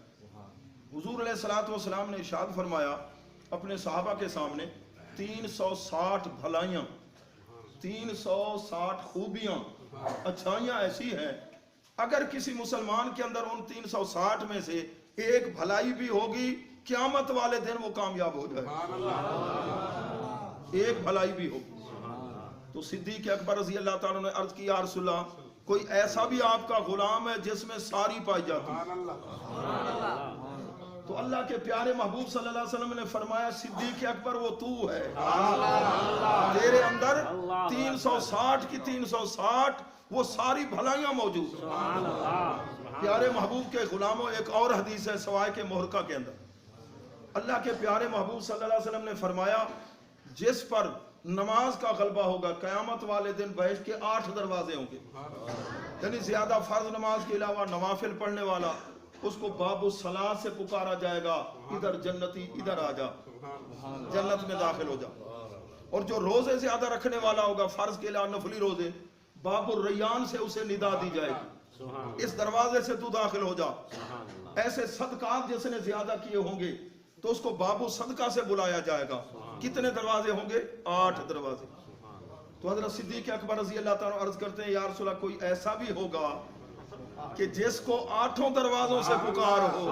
حضور علیہ الصلوۃ والسلام نے ارشاد فرمایا اپنے صحابہ کے سامنے 360 بھلائیاں 360 خوبیاں اچھائیاں ایسی ہیں اگر کسی مسلمان کے اندر ان 360 میں سے ایک بھلائی بھی ہوگی قیامت والے دن وہ کامیاب ہو جائے. ایک بھلائی بھی ہوگی. تو صدیق اکبر رضی اللہ تعالیٰ نے عرض کی یا رسول اللہ کوئی ایسا بھی آپ کا غلام ہے جس میں ساری پائی جاتی ہے؟ تو اللہ کے پیارے محبوب صلی اللہ علیہ وسلم نے فرمایا صدیق اکبر وہ تو ہے. تیرے اندر 360 کی 360 وہ ساری بھلائیاں موجود ہیں. پیارے محبوب کے غلاموں ایک اور حدیث ہے سوائے کے مہرقہ کے اندر اللہ کے پیارے محبوب صلی اللہ علیہ وسلم نے فرمایا جس پر نماز کا غلبہ ہوگا قیامت والے دن بہشت کے 8 دروازے ہوں گے. یعنی زیادہ فرض نماز کے علاوہ نوافل پڑھنے والا اس کو باب الصلاۃ سے پکارا جائے گا ادھر جنتی ادھر آ جا جنت میں داخل ہو جا. اور جو روزے زیادہ رکھنے والا ہوگا فرض کے علاوہ نفلی روزے باب الریان سے اسے ندا دی جائے گی اس دروازے سے تو داخل ہو جا. ایسے صدقات جس نے زیادہ کیے ہوں گے تو اس کو باب الصدقہ سے بلایا جائے گا. کتنے دروازے ہوں گے؟ 8 دروازے. تو حضرت صدیق اکبر رضی اللہ تعالیٰ عرض کرتے ہیں یا رسول اللہ کوئی ایسا بھی ہوگا کہ جس کو 8 دروازوں سے پکار ہو.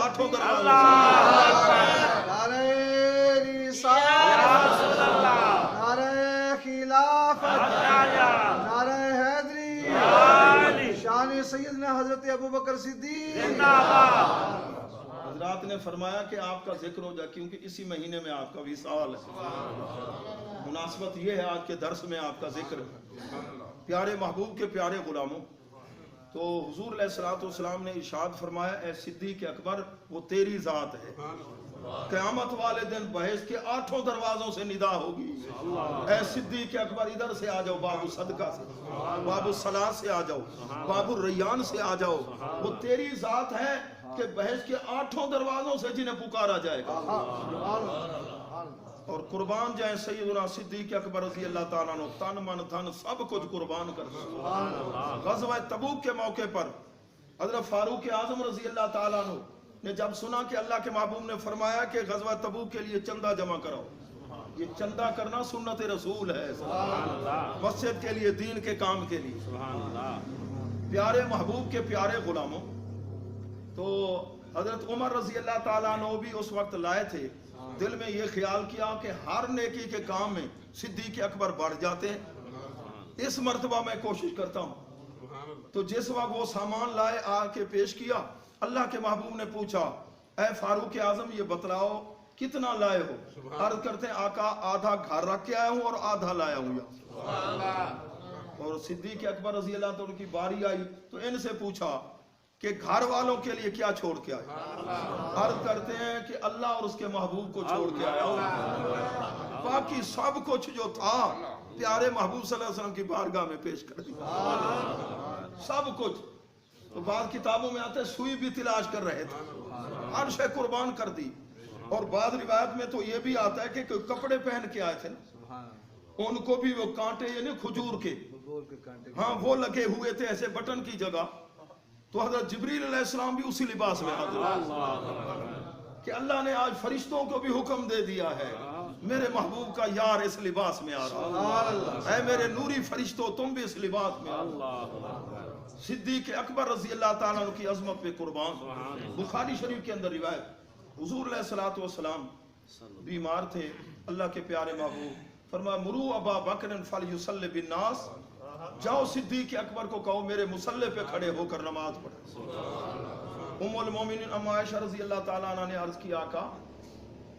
8 دروازوں شان سیدنا حضرت ابوبکر صدیق. حضرات نے فرمایا کہ آپ کا ذکر ہو جائے کیونکہ اسی مہینے میں آپ کا وصال ہے. مناسبت یہ ہے آج کے درس میں آپ کا ذکر ہے. پیارے محبوب کے پیارے غلاموں تو حضور علیہ الصلوۃ والسلام نے ارشاد فرمایا اے صدیق اکبر وہ تیری ذات ہے. قیامت والے دن بہشت کے 8 دروازوں سے ندا ہوگی اے صدیق اکبر ادھر سے آ جاؤ باب الصدقہ سے باب الصلاۃ سے آ جاؤ باب الریان سے آ جاؤ. وہ تیری ذات ہے کہ بہشت کے 8 دروازوں سے جنہیں پکارا جائے گا. اور قربان جائیں سیدنا صدیق اکبر رضی اللہ تعالیٰ عنہ تن من دھن سب کچھ قربان کر غزوہ تبوک کے موقع پر حضرت فاروق اعظم رضی اللہ تعالیٰ عنہ نے جب سنا کہ اللہ کے محبوب نے فرمایا کہ غزوہ تبوک کے لیے چندہ جمع کرو. یہ چندہ کرنا سنت رسول ہے مسجد کے لیے دین کے کام کے لیے. پیارے محبوب کے پیارے غلاموں تو حضرت عمر رضی اللہ تعالیٰ عنہ بھی اس وقت لائے تھے. دل میں یہ خیال کیا کہ ہر نیکی کے کام میں صدیق اکبر بڑھ جاتے ہیں. اس مرتبہ میں کوشش کرتا ہوں. تو جس وقت وہ سامان لائے آ کے پیش کیا اللہ کے محبوب نے پوچھا اے فاروق اعظم یہ بتلاؤ کتنا لائے ہو؟ عرض کرتے ہیں آقا آدھا گھر رکھ کے آیا ہوں اور آدھا لایا ہوں. اور صدیق اکبر رضی اللہ عنہ کی باری آئی تو ان سے پوچھا کہ گھر والوں کے لیے کیا چھوڑ کے آئے؟ عرض کرتے ہیں کہ اللہ اور اس کے محبوب کو چھوڑ کے آیا ہوں. باقی سب کچھ جو تھا پیارے محبوب صلی اللہ علیہ وسلم کی بارگاہ میں پیش کر دیا. سب کچھ تو بعض کتابوں میں آتا ہے سوئی بھی تلاش کر رہے تھے، ہر شے قربان کر دی. اور بعض روایت میں تو یہ بھی آتا ہے کہ کپڑے پہن کے آئے تھے نا، سبحان ان کو بھی وہ کانٹے یعنی کھجور کے، بول کے کانٹے ہاں وہ لگے ہوئے تھے ایسے بٹن کی جگہ. تو حضرت جبریل علیہ السلام بھی اسی لباس میں حاضر ہوئے کہ اللہ نے آج فرشتوں کو بھی حکم دے دیا ہے میرے محبوب کا یار اس لباس میں آ رہا ہے، اے میرے نوری فرشتوں تم بھی اس لباس میں آ رہا ہو. صدیق اکبر رضی اللہ تعالیٰ عنہ کی عظمت پہ قربان. بخاری شریف کے اندر روایت، حضور علیہ الصلوۃ والسلام بیمار تھے، اللہ کے پیارے محبوب فرمایا مرو ابا بکر فلیصلی بالناس، جاؤ صدیق اکبر کو کہو میرے مصلی پہ کھڑے ہو کر نماز پڑھے. ام المومنین ام عائشہ رضی اللہ تعالیٰ عنہ نے عرض کیا آقا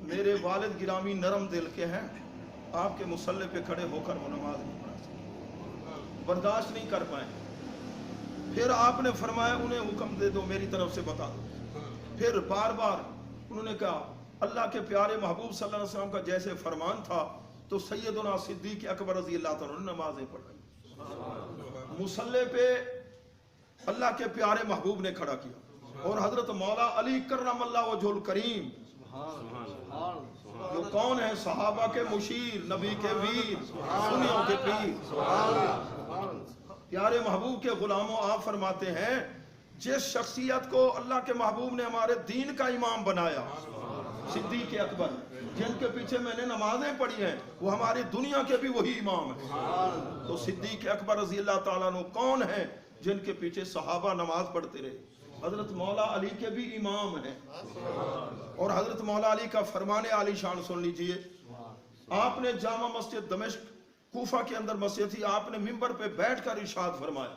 میرے والد گرامی نرم دل کے ہیں، آپ کے مصلی پہ کھڑے ہو کر وہ نماز نہیں پڑھ سکتے، برداشت نہیں کر پائے. پھر آپ نے فرمایا انہیں حکم دے دو میری طرف سے بتا دو. پھر بار بار انہوں نے کہا اللہ کے پیارے محبوب صلی اللہ علیہ وسلم کا جیسے فرمان تھا تو سیدنا صدیق اکبر رضی اللہ تعالیٰ نے نمازیں پڑھائی. مصلی پہ اللہ کے پیارے محبوب نے کھڑا کیا، اور حضرت مولا علی کرم اللہ وجہ الکریم جو کون ہے صحابہ کے مشیر، نبی کے ویر، سنیوں کے پیر، پیارے محبوب کے غلاموں آپ فرماتے ہیں جس شخصیت کو اللہ کے محبوب نے ہمارے دین کا امام بنایا، صدیق اکبر جن کے پیچھے میں نے نمازیں پڑھی ہیں وہ ہماری دنیا کے بھی وہی امام ہیں. تو صدیق اکبر رضی اللہ تعالیٰ عنہ کون ہیں جن کے پیچھے صحابہ نماز پڑھتے رہے؟ حضرت مولا علی کے بھی امام ہیں. اور حضرت مولا علی کا فرمان عالی شان سن لیجئے. آپ نے جامع مسجد دمشق کوفہ کے اندر مسجد تھی، آپ نے منبر پہ بیٹھ کر ارشاد فرمایا،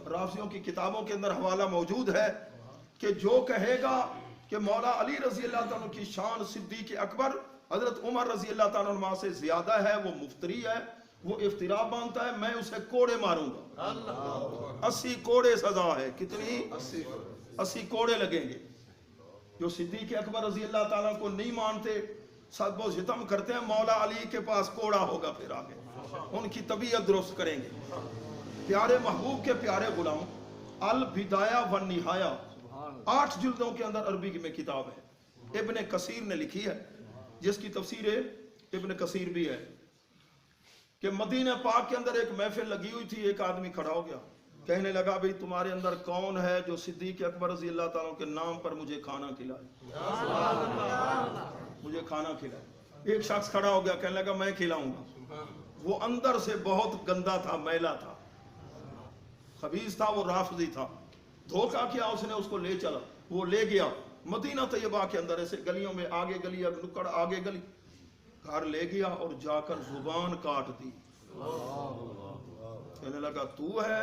رافضیوں کی کتابوں کے اندر حوالہ موجود ہے کہ جو کہے گا کہ مولا علی رضی اللہ تعالیٰ کی شان صدیق اکبر حضرت عمر رضی اللہ تعالیٰ عنہ سے زیادہ ہے وہ مفتری ہے، وہ افتراء باندھتا ہے، میں اسے کوڑے ماروں گا. 80 کوڑے سزا ہے. کتنی؟ 80 کوڑے لگیں گے. جو صدیق اکبر رضی اللہ تعالیٰ کو نہیں مانتے سب و ستم کرتے ہیں، مولا علی کے پاس کوڑا ہوگا، پھر آگے ان کی طبیعت درست کریں گے. پیارے محبوب کے پیارے غلام البدایہ والنہایہ 8 جلدوں کے اندر عربی میں کتاب ہے، ابن کثیر نے لکھی ہے، جس کی تفسیر ابن کثیر بھی ہے کہ مدینہ پاک کے اندر ایک محفل لگی ہوئی تھی، ایک آدمی کھڑا ہو گیا کہنے لگا بھئی تمہارے اندر کون ہے جو صدیق اکبر رضی اللہ تعالیٰ کے نام پر مجھے کھانا کھلائے، مجھے کھانا کھلائے. ایک شخص کھڑا ہو گیا کہنے لگا میں کھلاؤں گا. وہ اندر سے بہت گندا تھا، میلا تھا، خبیث تھا، وہ رافضی تھا. دھوکہ کیا اس نے، اس کو لے چلا، وہ لے گیا مدینہ طیبہ کے اندر ایسے گلیوں میں، آگے گلی نکڑ آگے گلی، گھر لے گیا اور جا کر زبان کاٹ دی. کہنے لگا تو ہے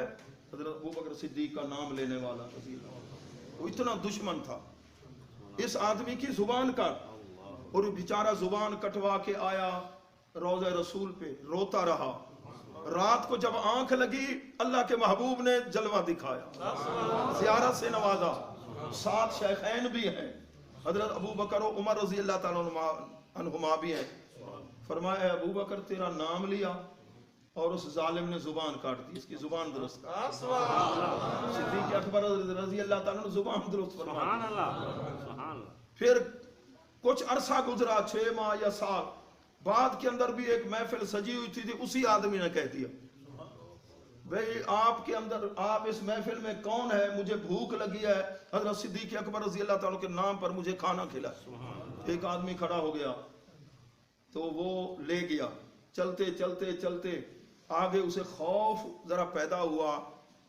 حضرت ابوبکر صدیق کا نام لینے والا. وہ اتنا دشمن تھا اس آدمی کی زبان کاٹ. اور بیچارہ زبان کٹوا کے آیا روضہ رسول پہ، روتا رہا. رات کو جب آنکھ لگی اللہ کے محبوب نے جلوہ دکھایا، زیارت سے نوازا. 7 شیخین بھی ہیں، حضرت ابو بکر و عمر رضی اللہ تعالیٰ عنہما بھی ہیں. فرمایا اے ابو بکر تیرا نام لیا اور اس ظالم نے زبان کاٹ دی، اس کی زبان درست کر. صدیق اکبر رضی اللہ تعالیٰ نے زبان درست فرمایا. پھر کچھ عرصہ گزرا، 6 ماہ یا سال بعد کے اندر بھی ایک محفل سجی ہوئی تھی، اسی آدمی نے کہہ دیا بھئی آپ کے اندر، آپ اس محفل میں کون ہے، مجھے بھوک لگی ہے، حضرت صدیق اکبر رضی اللہ تعالیٰ کے نام پر مجھے کھانا کھلائے. ایک آدمی کھڑا ہو گیا تو وہ لے گیا. چلتے چلتے چلتے آگے اسے خوف ذرا پیدا ہوا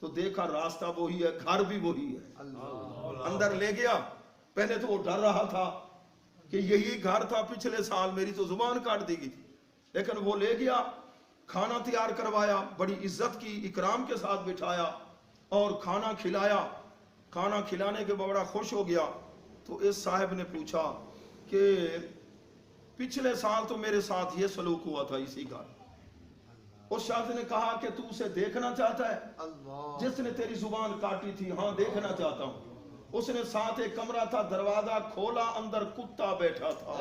تو دیکھا راستہ وہی ہے، گھر بھی وہی ہے. اندر لے گیا. پہلے تو وہ ڈر رہا تھا کہ یہی گھر تھا پچھلے سال میری تو زبان کاٹ دی گئی تھی، لیکن وہ لے گیا، کھانا تیار کروایا، بڑی عزت کی اکرام کے ساتھ بٹھایا اور کھانا کھلایا. کھانا کھلانے کے بڑا خوش ہو گیا. تو اس صاحب نے پوچھا کہ پچھلے سال تو میرے ساتھ یہ سلوک ہوا تھا اسی گھر. اس شخص نے کہا کہ تو اسے دیکھنا چاہتا ہے جس نے تیری زبان کاٹی تھی؟ ہاں دیکھنا چاہتا ہوں. اس نے ساتھ ایک کمرہ تھا، دروازہ کھولا، اندر کتا بیٹھا تھا،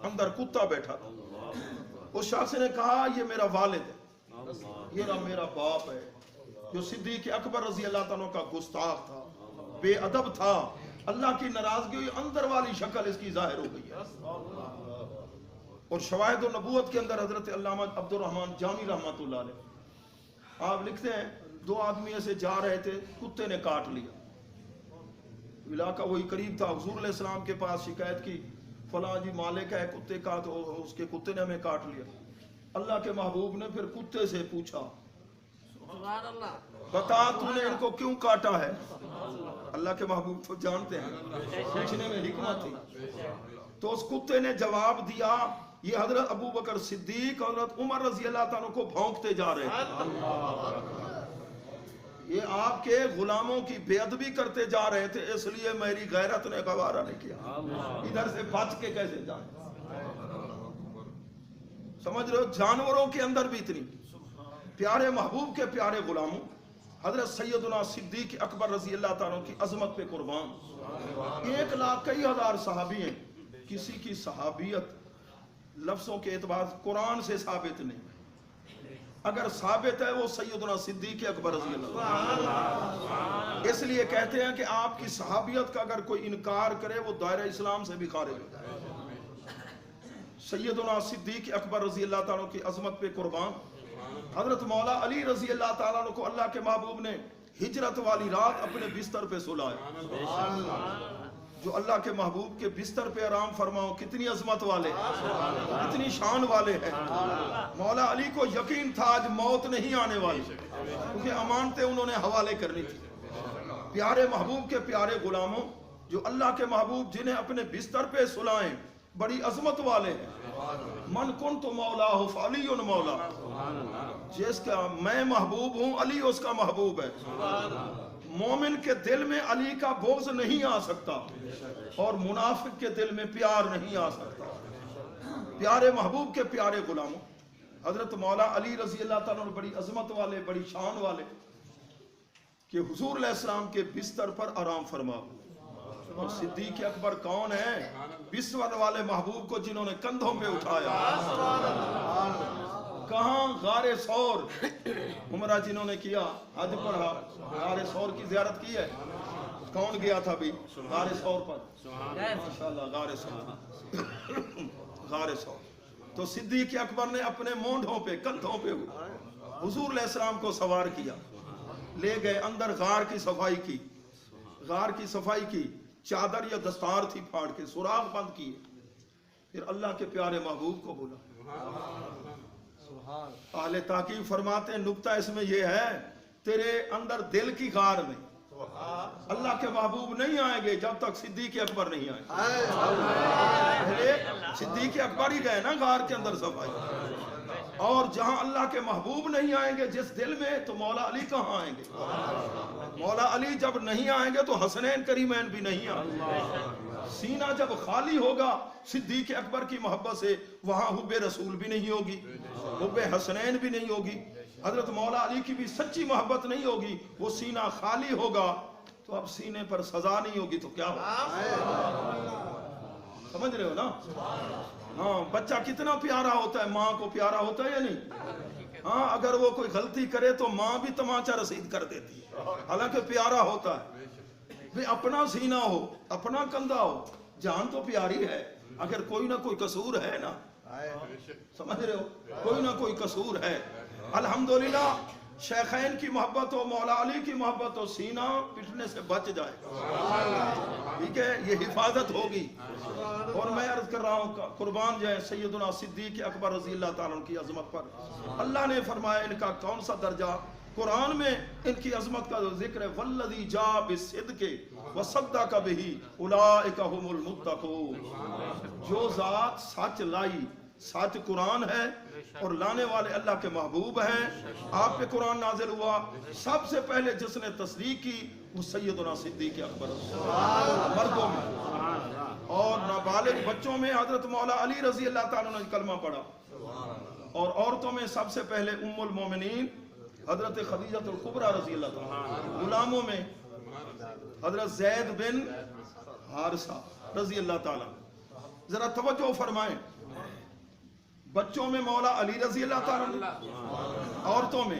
اندر کتا بیٹھا تھا. اس شخص نے کہا یہ میرا والد ہے، یہ میرا باپ ہے. جو صدیق اکبر رضی اللہ تعالیٰ کا گستاخ تھا، بے ادب تھا، اللہ کی ناراضگی ہوئی، اندر والی شکل اس کی ظاہر ہو گئی ہے۔ اور شواہد و نبوت کے اندر حضرت علامہ عبد الرحمن جامی رحمۃ اللہ علیہ آپ لکھتے ہیں 2 آدمی ایسے جا رہے تھے، کتے نے کاٹ لیا، علاقہ وہی قریب تھا، حضور علیہ السلام کے پاس شکایت کی فلاں جی مالک ہے کتے کا، تو اس کے کتے نے ہمیں کاٹ لیا۔ اللہ کے محبوب نے پھر کتے سے پوچھا بتا تو نے ان کو کیوں کاٹا ہے؟ اللہ کے محبوب تو جانتے ہیں پوچھنے میں حکمت تھی۔ تو اس کتے نے جواب دیا یہ حضرت ابو بکر صدیق، حضرت عمر رضی اللہ تعالیٰ کو بھونکتے جا رہے ہیں، یہ آپ کے غلاموں کی بے ادبی کرتے جا رہے تھے، اس لیے میری غیرت نے گوارا نہیں کیا، ادھر سے بچ کے کیسے جائیں۔ سمجھ رہے ہو، جانوروں کے اندر بھی اتنی، پیارے محبوب کے پیارے غلاموں حضرت سیدنا صدیق اکبر رضی اللہ تعالیٰ کی عظمت پہ قربان۔ 1 لاکھ کئی ہزار صحابی ہیں، کسی کی صحابیت لفظوں کے اعتبار قرآن سے ثابت نہیں، اگر ثابت ہے وہ سیدنا صدیق اکبر رضی اللہ، اس لیے کہتے ہیں کہ آپ کی صحابیت کا اگر کوئی انکار کرے وہ دائرہ اسلام سے بھی خارج ہوتا ہے۔ سیدنا صدیق اکبر رضی اللہ تعالیٰ کی عظمت پہ قربان حضرت مولا علی رضی اللہ تعالیٰ کو اللہ کے محبوب نے ہجرت والی رات اپنے بستر پہ سلایا۔ جو اللہ کے محبوب کے بستر پہ آرام فرماؤ، کتنی عظمت والے، کتنی شان والے ہیں۔ مولا علی کو یقین تھا آج موت نہیں آنے والی، کیونکہ امانتیں انہوں نے حوالے کرنی تھی۔ پیارے محبوب کے پیارے غلاموں، جو اللہ کے محبوب جنہیں اپنے بستر پہ سلائیں بڑی عظمت والے ہیں۔ من کنت مولا فعلی مولا، جس کا میں محبوب ہوں علی اس کا محبوب ہے۔ مومن کے دل میں علی کا بغض نہیں آ سکتا اور منافق کے دل میں پیار نہیں آ سکتا۔ پیارے محبوب کے پیارے غلاموں، حضرت مولا علی رضی اللہ تعالیٰ بڑی عظمت والے، بڑی شان والے، کہ حضور علیہ السلام کے بستر پر آرام فرما۔ اور صدیق اکبر کون ہے؟ بستر والے محبوب کو جنہوں نے کندھوں پہ اٹھایا۔ کہاں؟ غار ثور، عمرہ جنہوں نے کیا، حج پڑھا، غار ثور کی زیارت کی ہے؟ کون گیا تھا بھی غار ثور پر؟ ماشاءاللہ، غار ثور، غار ثور۔ تو صدیق اکبر نے اپنے مونڈھوں پہ، کندھوں پہ حضور علیہ السلام کو سوار کیا، لے گئے اندر، غار کی صفائی کی، غار کی صفائی کی، چادر یا دستار تھی پھاڑ کے سوراخ بند کیے، پھر اللہ کے پیارے محبوب کو بولا۔ اہل تحقیق فرماتے ہیں نکتہ اس میں یہ ہے، تیرے اندر دل کی غار میں اللہ کے محبوب نہیں آئیں گے جب تک صدیق اکبر نہیں آئے۔ پہلے صدیق اکبر ہی گئے نا غار کے اندر صفائی، اور جہاں اللہ کے محبوب نہیں آئیں گے جس دل میں، تو مولا علی کہاں آئیں گے؟ مولا علی جب نہیں آئیں گے تو حسنین کریمین بھی نہیں آئیں گے۔ سینہ جب خالی ہوگا صدیق اکبر کی محبت سے، وہاں حب رسول بھی نہیں ہوگی، حب حسنین بھی نہیں ہوگی، حضرت مولا علی کی بھی سچی محبت نہیں ہوگی، وہ سینہ خالی ہوگا تو اب سینے پر سزا نہیں ہوگی تو کیا ہوگا؟ سمجھ رہے ہو نا؟ ہاں، بچہ کتنا پیارا ہوتا ہے، ماں کو پیارا ہوتا ہے یا نہیں؟ ہاں، اگر وہ کوئی غلطی کرے تو ماں بھی تمانچہ رسید کر دیتی ہے، حالانکہ پیارا ہوتا ہے۔ بھی اپنا سینہ ہو، اپنا کندھا ہو، جان تو پیاری ہے، اگر کوئی نہ کوئی قصور ہے نا، سمجھ رہے ہو، کوئی نہ کوئی قصور ہے۔ الحمدللہ شیخین کی محبت ہو، مولا علی کی محبت ہو، سینہ پٹنے سے بچ جائے، ٹھیک ہے، یہ حفاظت ہوگی۔ اور میں عرض کر رہا ہوں قربان جائیں سیدنا صدیق اکبر رضی اللہ تعالیٰ کی عظمت پر، اللہ نے فرمایا ان کا کون سا درجہ، قرآن میں ان کی عظمت کا ذکر ہے، والذی جاء بالصدق وصدق بہ اولئک ھم المتقون، جو ذات سچ لائی، سچ قرآن ہے اور لانے والے اللہ کے محبوب ہیں۔ آپ پہ قرآن نازل ہوا، سب سے پہلے جس نے تصدیق کی وہ سیدنا صدیق اکبر، مردوں میں، اور نابالغ بچوں میں حضرت مولا علی رضی اللہ تعالیٰ نے کلمہ پڑھا، اور عورتوں میں سب سے پہلے ام المومنین حضرت خدیجہ الکبریٰ رضی اللہ تعالیٰ، غلاموں میں حضرت زید بن حارثہ رضی اللہ تعالیٰ۔ ذرا توجہ فرمائیں، بچوں میں مولا علی رضی اللہ تعالیٰ، عورتوں میں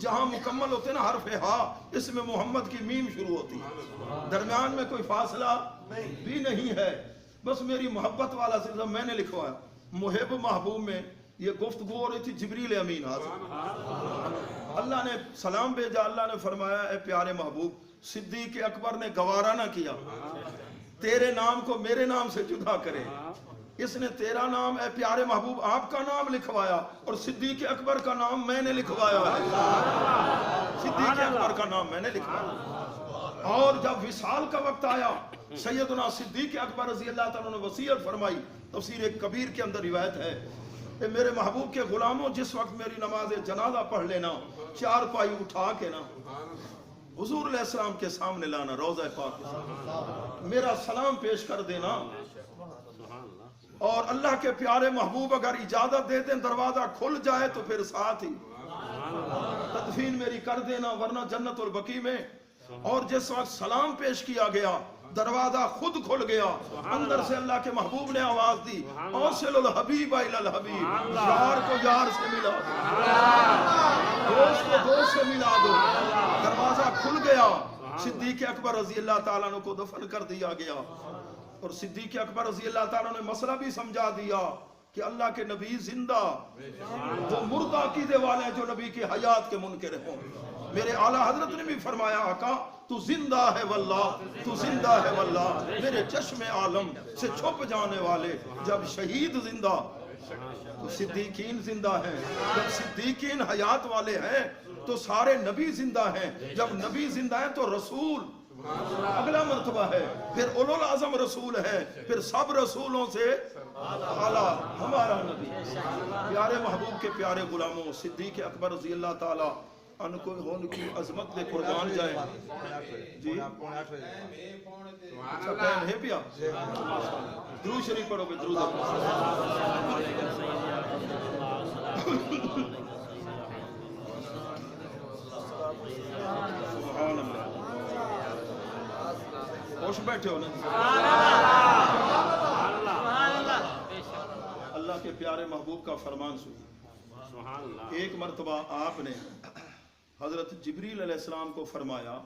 جہاں مکمل ہوتے نا حرف ہا، اس میں محمد کی میم شروع ہوتی ہے، درمیان میں کوئی فاصلہ بھی نہیں ہے، بس میری محبت والا سلسلہ میں نے لکھوایا۔ محب محبوب میں یہ گفتگو ہو رہی تھی، جبریل امین حاضر، اللہ نے سلام بھیجا، اللہ نے فرمایا اے پیارے محبوب، صدیق اکبر نے گوارا نہ کیا تیرے نام کو میرے نام سے جدا کرے، اس نے تیرا نام اے پیارے محبوب آپ کا نام لکھوایا اور صدیق اکبر کا نام میں نے لکھوایا ہے، صدیق اکبر کا نام میں نے لکھوایا۔ اور جب وصال کا وقت آیا، سیدنا صدیق اکبر رضی اللہ تعالیٰ نے وصیت فرمائی، تفسیر کبیر کے اندر روایت ہے کہ میرے محبوب کے غلاموں جس وقت میری نماز جنازہ پڑھ لینا، چار پائی اٹھا کے نا حضور علیہ السلام کے سامنے لانا، روضہ پاک کے سامنے میرا سلام پیش کر دینا، اور اللہ کے پیارے محبوب اگر اجازت دے دیں دروازہ کھل جائے تو پھر ساتھ ہی تدفین میری کر دینا، ورنہ جنت البقیع میں۔ اور جس وقت سلام پیش کیا گیا دروازہ خود کھل گیا، اندر سے اللہ کے محبوب نے آواز دی، اوصل الحبیب الی الحبیب، یار کو یار سے ملا دو، دوست کو دوست سے ملا دو۔ دروازہ کھل گیا، صدیق اکبر رضی اللہ تعالیٰ عنہ کو دفن کر دیا گیا، اور صدیق اکبر رضی اللہ تعالیٰ نے مسئلہ بھی سمجھا دیا کہ اللہ کے نبی زندہ، وہ مردہ عقیدے والے ہیں جو نبی کی حیات کے منکر ہوں۔ میرے اعلیٰ حضرت نے بھی فرمایا آقا تو زندہ ہے واللہ، تو زندہ ہے واللہ، میرے چشم عالم سے چھپ جانے والے، جب شہید زندہ تو صدیقین زندہ ہیں، جب صدیقین حیات والے ہیں تو سارے نبی زندہ ہیں، جب نبی زندہ ہیں تو رسول اگلا مرتبہ ہے، پھر اولو العظم رسول ہے، پھر سب رسولوں سے اعلیٰ ہمارا نبی۔ پیارے محبوب کے پیارے غلاموں، صدیق اکبر رضی اللہ تعالیٰ ان کو ان کی عظمت میں قربان جائے۔ جی اچھا ٹائم ہے پیا، درود شریف پڑھو گے؟ درود سبحان اللہ، خوش بیٹھے ہو نا؟ اللہ کے پیارے محبوب کا فرمان سنو۔ ایک مرتبہ آپ نے حضرت جبریل علیہ السلام کو فرمایا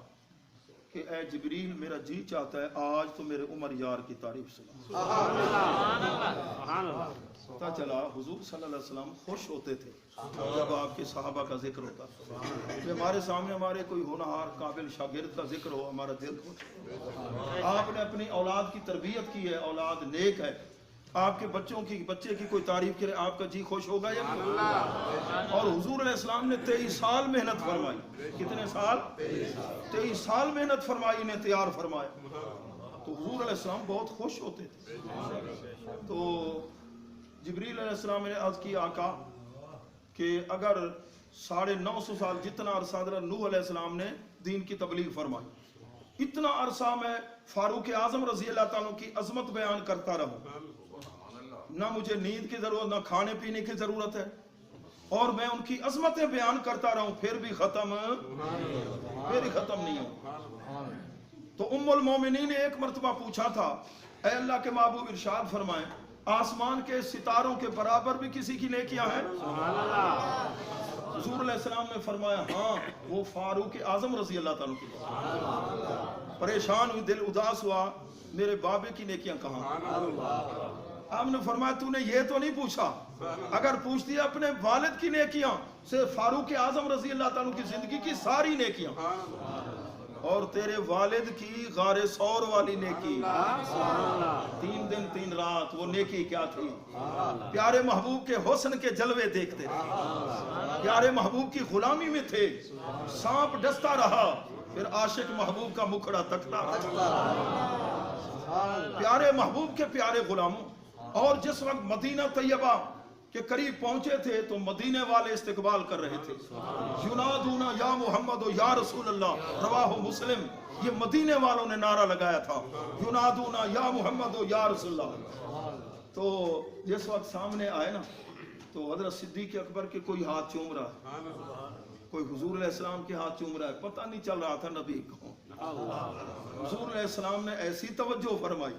کہ اے جبریل، میرا جی چاہتا ہے آج تو میرے عمر یار کی تعریف سنا۔ پتہ چلا حضور صلی اللہ علیہ وسلم خوش ہوتے تھے جب آپ کے صحابہ کا ذکر ہوتا، ہمارے سامنے ہمارے کوئی ہونہار قابل شاگرد کا ذکر ہو، ہمارا دل خوش۔ آپ نے اپنی اولاد کی تربیت کی ہے، اولاد نیک ہے، آپ کے بچے کی کوئی تعریف کرے آپ کا جی خوش ہوگا یا نہیں؟ اور حضور علیہ السلام نے 23 سال محنت فرمائی۔ کتنے سال؟ 23 سال محنت فرمائی، انہیں تیار فرمایا، تو حضور علیہ السلام بہت خوش ہوتے تھے۔ تو جبریل علیہ السلام نے عرض کی آقا کہ اگر 950 سال جتنا عرصہ حضرت نوح علیہ السلام نے دین کی تبلیغ فرمائی، اتنا عرصہ میں فاروق اعظم رضی اللہ تعالیٰ کی عظمت بیان کرتا رہوں، نہ مجھے نیند کی ضرورت، نہ کھانے پینے کی ضرورت ہے، اور میں ان کی عظمتیں بیان کرتا رہوں، پھر بھی ختم نہیں ہوں۔ تو ام المومنین نے ایک مرتبہ پوچھا تھا، اے اللہ کے محبوب ارشاد فرمائیں آسمان کے ستاروں کے برابر بھی کسی کی نیکیاں ہیں؟ حضور علیہ السلام نے فرمایا ہاں، وہ فاروق اعظم رضی اللہ تعالیٰ کی۔ پریشان ہوئی، دل اداس ہوا، میرے بابے کی نیکیاں کہاں؟ آپ نے فرمایا تو نے یہ تو نہیں پوچھا، اگر پوچھتی ہے اپنے والد کی نیکیاں سے فاروق اعظم رضی اللہ تعالیٰ کی زندگی کی ساری نیکیاں، اور تیرے والد کی غار ثور والی نیکی 3 دن 3 رات، وہ نیکی کیا تھی؟ پیارے محبوب کے حسن کے جلوے دیکھتے تھے، پیارے محبوب کی غلامی میں تھے، سانپ ڈستا رہا پھر عاشق محبوب کا مکھڑا تکتا۔ پیارے محبوب کے پیارے غلاموں، اور جس وقت مدینہ طیبہ کے قریب پہنچے تھے تو مدینے والے استقبال کر رہے تھے، ینادون یا محمد و یا رسول اللہ، رواہ مسلم، یہ مدینے والوں نے نعرہ لگایا تھا، ینادون یا محمد و یا رسول اللہ۔ تو جس وقت سامنے آئے نا تو حضرت صدیق اکبر کے کوئی ہاتھ چوم رہا ہے، کوئی حضور علیہ السلام کے ہاتھ چوم رہا ہے، پتہ نہیں چل رہا تھا نبی کو۔ حضور علیہ السلام نے ایسی توجہ فرمائی،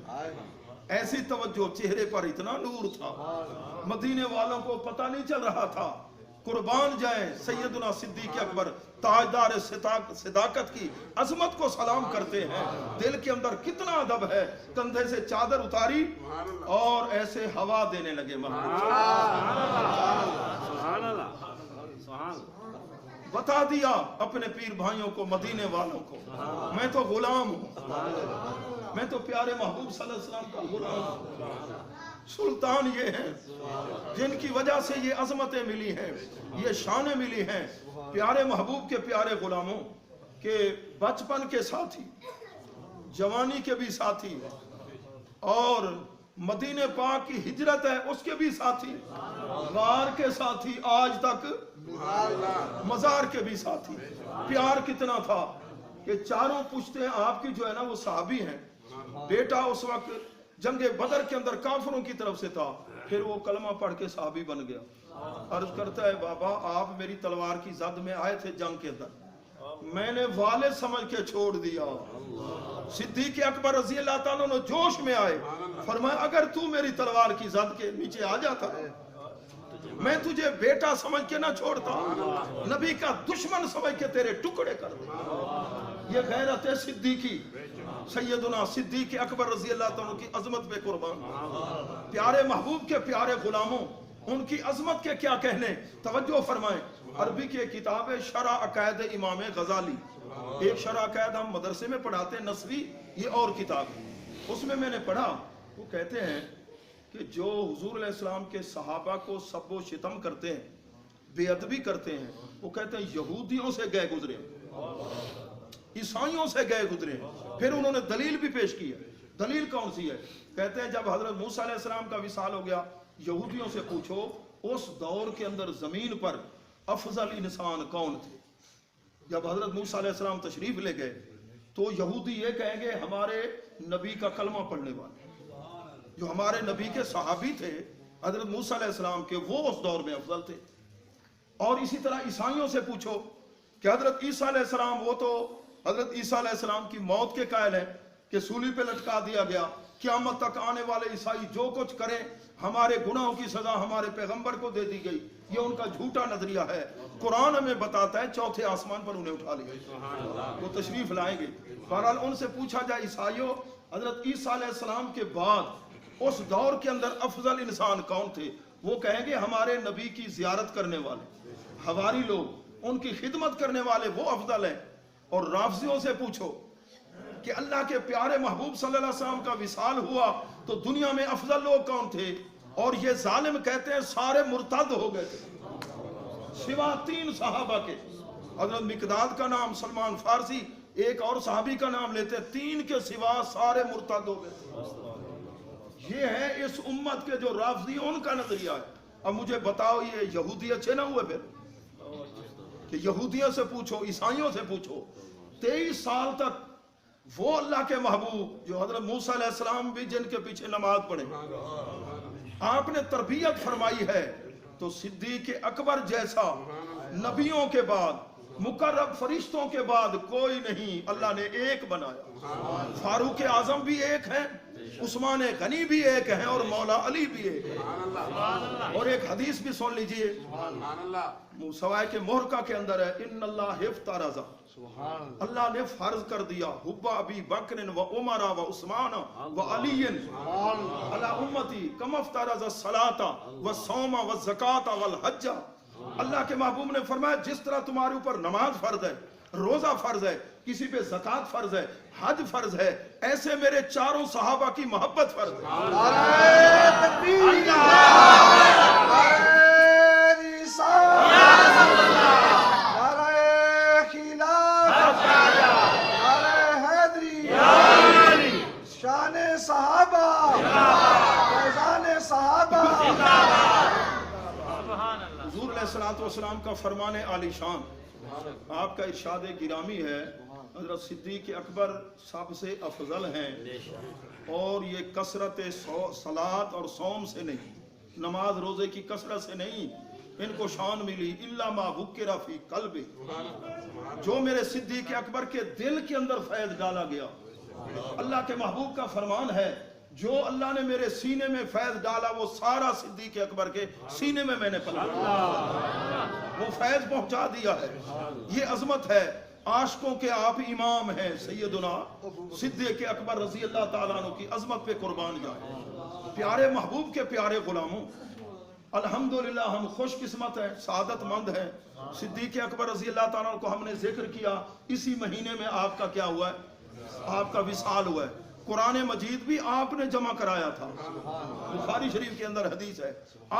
ایسی توجہ، چہرے پر اتنا نور تھا، مدینے والوں کو پتہ نہیں چل رہا تھا قربان جائیں سیدنا صدیق اکبر تاجدار صداقت کی عظمت کو سلام کرتے ہیں. دل کے اندر کتنا ادب ہے. کندھے سے چادر اتاری اور ایسے ہوا دینے لگے. سبحان اللہ سبحان اللہ. بتا دیا اپنے پیر بھائیوں کو, مدینے والوں کو, میں تو غلام ہوں, میں تو پیارے محبوب صلی اللہ علیہ وسلم کا غلام ہوں. سلطان یہ ہیں جن کی وجہ سے یہ عظمتیں ملی ہیں, یہ شانیں ملی ہیں. پیارے محبوب کے پیارے غلاموں کے بچپن کے ساتھی, جوانی کے بھی ساتھی, اور مدینے پاک کی ہجرت ہے اس کے بھی ساتھی, غار کے ساتھی, آج تک مزار کے بھی ساتھی. پیار کتنا تھا کہ چاروں پشتیں آپ کی جو ہے نا وہ صحابی ہیں. بیٹا اس وقت جنگ بدر کے اندر کافروں کی طرف سے تھا, پھر وہ کلمہ پڑھ کے صحابی بن گیا. عرض کرتا ہے بابا آپ میری تلوار کی زد میں آئے تھے جنگ کے اندر, میں نے والد سمجھ کے چھوڑ دیا. صدیق اکبر رضی اللہ تعالیٰ نے جوش میں آئے, فرمایا اگر تو میری تلوار کی زد کے نیچے آ جاتا میں تجھے بیٹا سمجھ کے نہ چھوڑتا, نبی کا دشمن سمجھ کے تیرے ٹکڑے کر دیتا. یہ غیرت صدیقی, سیدنا صدیق اکبر رضی اللہ تعالیٰ کی عظمت پہ قربان. پیارے محبوب کے پیارے غلاموں, ان کی عظمت کے کیا کہنے. توجہ فرمائیں, عربی کی کتاب ہے شرح عقائد امام غزالی. ایک شرح عقائد ہم مدرسے میں پڑھاتے ہیں نصفی, یہ اور کتاب ہے. اس میں نے پڑھا, وہ کہتے ہیں کہ جو حضور علیہ السلام کے صحابہ کو سب و شتم کرتے ہیں, بے ادبی کرتے ہیں, وہ کہتے ہیں یہودیوں سے گئے گزرے, عیسائیوں سے گئے گزرے. پھر انہوں نے دلیل بھی پیش کی ہے. دلیل کون سی ہے؟ کہتے ہیں جب حضرت موسیٰ علیہ السلام کا وصال ہو گیا, یہودیوں سے پوچھو اس دور کے اندر زمین پر افضل انسان کون تھے. جب حضرت موسیٰ علیہ السلام تشریف لے گئے تو یہودی یہ کہیں گے ہمارے نبی کا کلمہ پڑھنے والے, جو ہمارے نبی کے صحابی تھے حضرت موسیٰ علیہ السلام کے, وہ اس دور میں افضل تھے. اور اسی طرح عیسائیوں سے پوچھو کہ حضرت عیسیٰ علیہ السلام, وہ تو حضرت عیسیٰ علیہ السلام کی موت کے قائل ہیں کہ سولی پہ لٹکا دیا گیا. قیامت تک آنے والے عیسائی جو کچھ کریں ہمارے گناہوں کی سزا ہمارے پیغمبر کو دے دی گئی. یہ ان کا جھوٹا نظریہ ہے. قرآن ہمیں بتاتا ہے چوتھے آسمان پر انہیں اٹھا لیا, وہ تشریف لائیں گے. بہرحال ان سے پوچھا جائے عیسائیوں حضرت عیسیٰ علیہ السلام کے بعد اس دور کے اندر افضل انسان کون تھے, وہ کہیں گے ہمارے نبی کی زیارت کرنے والے حواری لوگ, ان کی خدمت کرنے والے, وہ افضل ہیں. اور رافضیوں سے پوچھو کہ اللہ کے پیارے محبوب صلی اللہ علیہ وسلم کا وصال ہوا تو دنیا میں افضل لوگ کون تھے, اور یہ ظالم کہتے ہیں سارے مرتد ہو گئے تھے سوا 3 صحابہ کے. حضرت مقداد کا نام, سلمان فارسی, ایک اور صحابی کا نام لیتے, 3 کے سوا سارے مرتد ہو گئے تھے. یہ ہے اس امت کے جو رافضی, ان کا نظریہ ہے. اب مجھے بتاؤ یہ یہودی اچھے نہ ہوئے پھر کہ یہودیوں سے پوچھو, عیسائیوں سے پوچھو, 23 سال تک وہ اللہ کے محبوب جو حضرت موسیٰ علیہ السلام بھی جن کے پیچھے نماز پڑھے آپ نے تربیت فرمائی ہے, تو صدیق اکبر جیسا نبیوں کے بعد, مقرب فرشتوں کے بعد کوئی نہیں. اللہ نے ایک بنایا. فاروق اعظم بھی ایک ہیں, عثمان غنی بھی ایک ہیں, اور مولا علی بھی ایک ہیں. اور ایک حدیث بھی سن لیجئے, سوائے کے محرقہ کے اندر ہے, ان اللہ افترض, اللہ نے فرض کر دیا, حب ابی بکر و عمر و عثمان و علی علی امتی کما افترض الصلاۃ والصوم والزکاۃ والحج. اللہ کے محبوب نے فرمایا جس طرح تمہارے اوپر نماز فرض ہے, روزہ فرض ہے, کسی پہ زکات فرض ہے, حج فرض ہے, ایسے میرے چاروں صحابہ کی محبت فرض ہے. شان صحابہ, فیضان صحابہ. حضور علیہ الصلوۃ والسلام کا فرمان عالی شان, آپ کا ارشاد گرامی ہے حضرت صدیق اکبر سب سے افضل ہیں, اور یہ کثرت صلاۃ اور صوم سے نہیں, نماز روزے کی کثرت سے نہیں ان کو شان ملی. الا ما ذکر فی قلب, جو میرے صدیق اکبر کے دل کے اندر فیض ڈالا گیا. اللہ کے محبوب کا فرمان ہے جو اللہ نے میرے سینے میں فیض ڈالا وہ سارا صدیق اکبر کے سینے میں نے پلٹا، وہ فیض پہنچا دیا ہے۔ یہ عظمت ہے، عاشقوں کے آپ امام ہیں سیدنا صدیق اکبر رضی اللہ تعالیٰ عنہ کی عظمت پہ قربان جائیں۔ پیارے محبوب کے پیارے غلاموں، الحمدللہ ہم خوش قسمت ہیں، سعادت مند ہیں۔ صدیق اکبر رضی اللہ تعالیٰ عنہ کو ہم نے ذکر کیا، اسی مہینے میں آپ کا کیا ہوا ہے؟ آپ کا وصال ہوا ہے۔ قرآن مجید بھی آپ نے جمع کرایا تھا، بخاری شریف کے اندر حدیث ہے،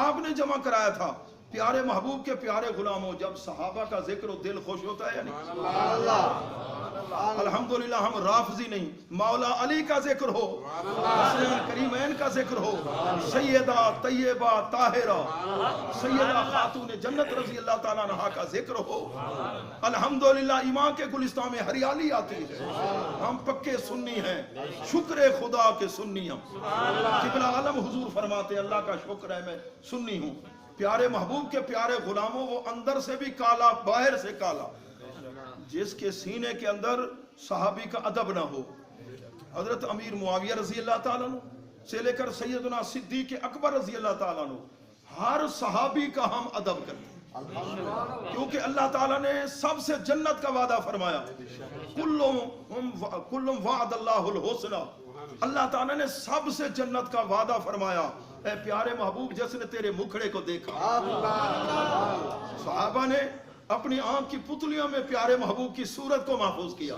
آپ نے جمع کرایا تھا۔ پیارے محبوب کے پیارے غلاموں، جب صحابہ کا ذکر ہو دل خوش ہوتا ہے یا نہیں؟ الحمدللہ ہم رافضی نہیں، مولا علی کا ذکر ہو، حسین کریمین کا ذکر ہو، سیدہ طیبہ طاہرہ سیدہ خاتون جنت رضی اللہ تعالیٰ عنہا کا ذکر ہو، الحمدللہ ایمان کے گلستان میں ہریالی آتی ہے۔ ہم پکے سنی ہیں، شکر خدا کے سنی ہم۔ قبلہ عالم حضور فرماتے اللہ کا شکر ہے میں سنی ہوں۔ پیارے محبوب کے پیارے غلاموں، وہ اندر سے بھی کالا باہر سے کالا، جس کے سینے کے اندر صحابی کا ادب نہ ہو۔ حضرت امیر معاویہ رضی اللہ تعالیٰ عنہ سے لے کر سیدنا صدیق اکبر رضی اللہ تعالیٰ عنہ، ہر صحابی کا ہم ادب کرتے ہیں، کیونکہ اللہ تعالیٰ نے سب سے جنت کا وعدہ فرمایا، کلم وعد اللہ الحسنى، اللہ تعالیٰ نے سب سے جنت کا وعدہ فرمایا۔ اے پیارے محبوب، جس نے تیرے مکھڑے کو دیکھا، صحابہ نے اپنی آنکھ کی پتلیوں میں پیارے محبوب کی صورت کو محفوظ کیا،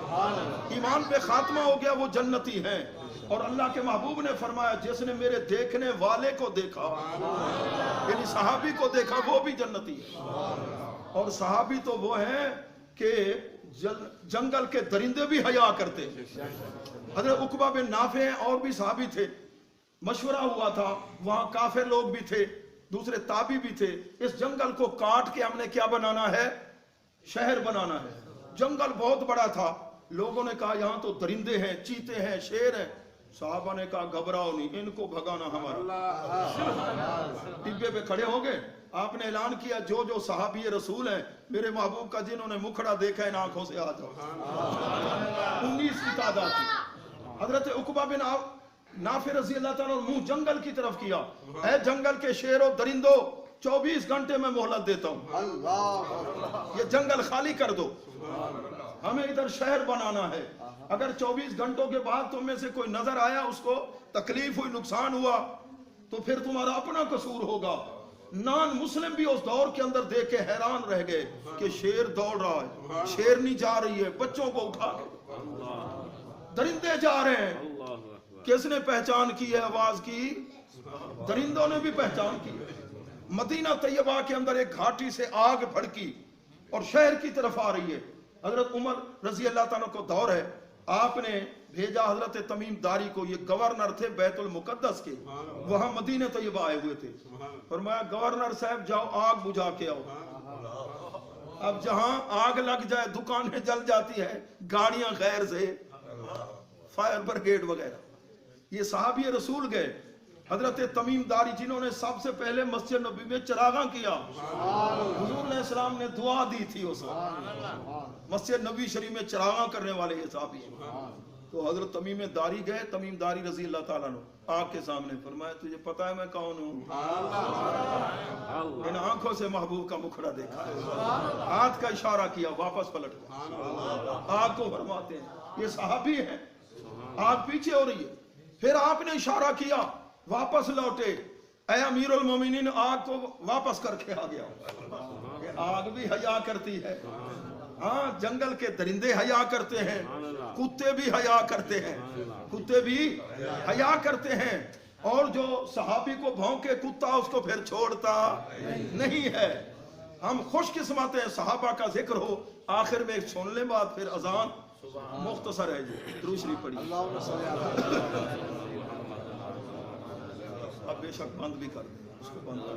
ایمان پہ خاتمہ ہو گیا، وہ جنتی ہیں۔ اور اللہ کے محبوب نے فرمایا جس نے میرے دیکھنے والے کو دیکھا، یعنی صحابی کو دیکھا، وہ بھی جنتی ہے۔ اور صحابی تو وہ ہیں کہ جنگل کے درندے بھی حیا کرتے۔ حضرت عقبہ بن نافع اور بھی صحابی تھے، مشورہ ہوا تھا، وہاں کافر لوگ بھی تھے، دوسرے تابی بھی تھے، اس جنگل کو کاٹ کے ہم نے کیا بنانا ہے؟ شہر بنانا ہے۔ جنگل بہت بڑا تھا، لوگوں نے کہا یہاں تو درندے ہیں، چیتے ہیں، شیر ہیں۔ صحابہ نے کہا گھبراؤ نہیں، ان کو بھگانا ہمارا۔ ٹبے پہ کھڑے ہو گئے، آپ نے اعلان کیا جو جو صحابی رسول ہیں میرے محبوب کا جنہوں نے مکھڑا دیکھا ان آنکھوں سے آ جاؤ۔ 19 کی تعداد تھی۔ حضرت عقبہ بن نافع رضی اللہ تعالیٰ منہ جنگل کی طرف کیا، اے جنگل کے شیروں درندوں، 24 گھنٹے میں مہلت دیتا ہوں، یہ جنگل خالی کر دو، ہمیں ادھر شہر بنانا ہے۔ اگر 24 گھنٹوں کے بعد تم میں سے کوئی نظر آیا، اس کو تکلیف ہوئی، نقصان ہوا، تو پھر تمہارا اپنا قصور ہوگا۔ نان مسلم بھی اس دور کے اندر دیکھ کے حیران رہ گئے کہ شیر دوڑ رہا ہے، شیرنی جا رہی ہے، بچوں کو اٹھا کے، درندے جا رہے ہیں۔ کس نے پہچان کی ہے آواز کی؟ درندوں نے بھی پہچان کی۔ مدینہ طیبہ کے اندر ایک گھاٹی سے آگ بھڑکی اور شہر کی طرف آ رہی ہے۔ حضرت عمر رضی اللہ تعالیٰ کو دور ہے، آپ نے بھیجا حضرت تمیم داری کو، یہ گورنر تھے بیت المقدس کے، وہاں مدینہ طیبہ آئے ہوئے تھے۔ فرمایا گورنر صاحب جاؤ آگ بجھا کے آؤ۔ اب جہاں آگ لگ جائے، دکانیں جل جاتی ہیں، گاڑیاں غیر سے، فائر بریگیڈ وغیرہ۔ یہ صحابی رسول گئے، حضرت تمیم داری جنہوں نے سب سے پہلے مسجد نبی میں چراغاں کیا، حضور علیہ السلام نے دعا دی تھی اس وقت، مسجد نبی شریف میں چراغاں کرنے والے یہ صحابی ہیں۔ تو حضرت تمیم داری گئے، تمیم داری رضی اللہ تعالیٰ عنہ آگ کے سامنے، فرمایا تجھے پتہ ہے میں کون ہوں؟ ان آنکھوں سے محبوب کا مکھڑا دیکھا، ہاتھ کا اشارہ کیا، واپس پلٹ گئے۔ آگ کو فرماتے ہیں یہ صحابی ہیں، آگ پیچھے ہو رہی ہے، پھر آپ نے اشارہ کیا، واپس لوٹے، اے امیر المومنین، آگ کو واپس کر کے آ گیا۔ آگ بھی حیا کرتی ہے، ہاں جنگل کے درندے حیا کرتے ہیں، کتے بھی حیا کرتے ہیں، کتے بھی حیا کرتے ہیں، اور جو صحابی کو بھونکے کتا اس کو پھر چھوڑتا نہیں ہے۔ ہم خوش قسمت ہیں، صحابہ کا ذکر ہو، آخر میں ایک سن لیں بات، پھر اذان مختصر ہے جی، درود شریف پڑھی۔ اب بے شک بند بھی کر دیں اس کو، بند کر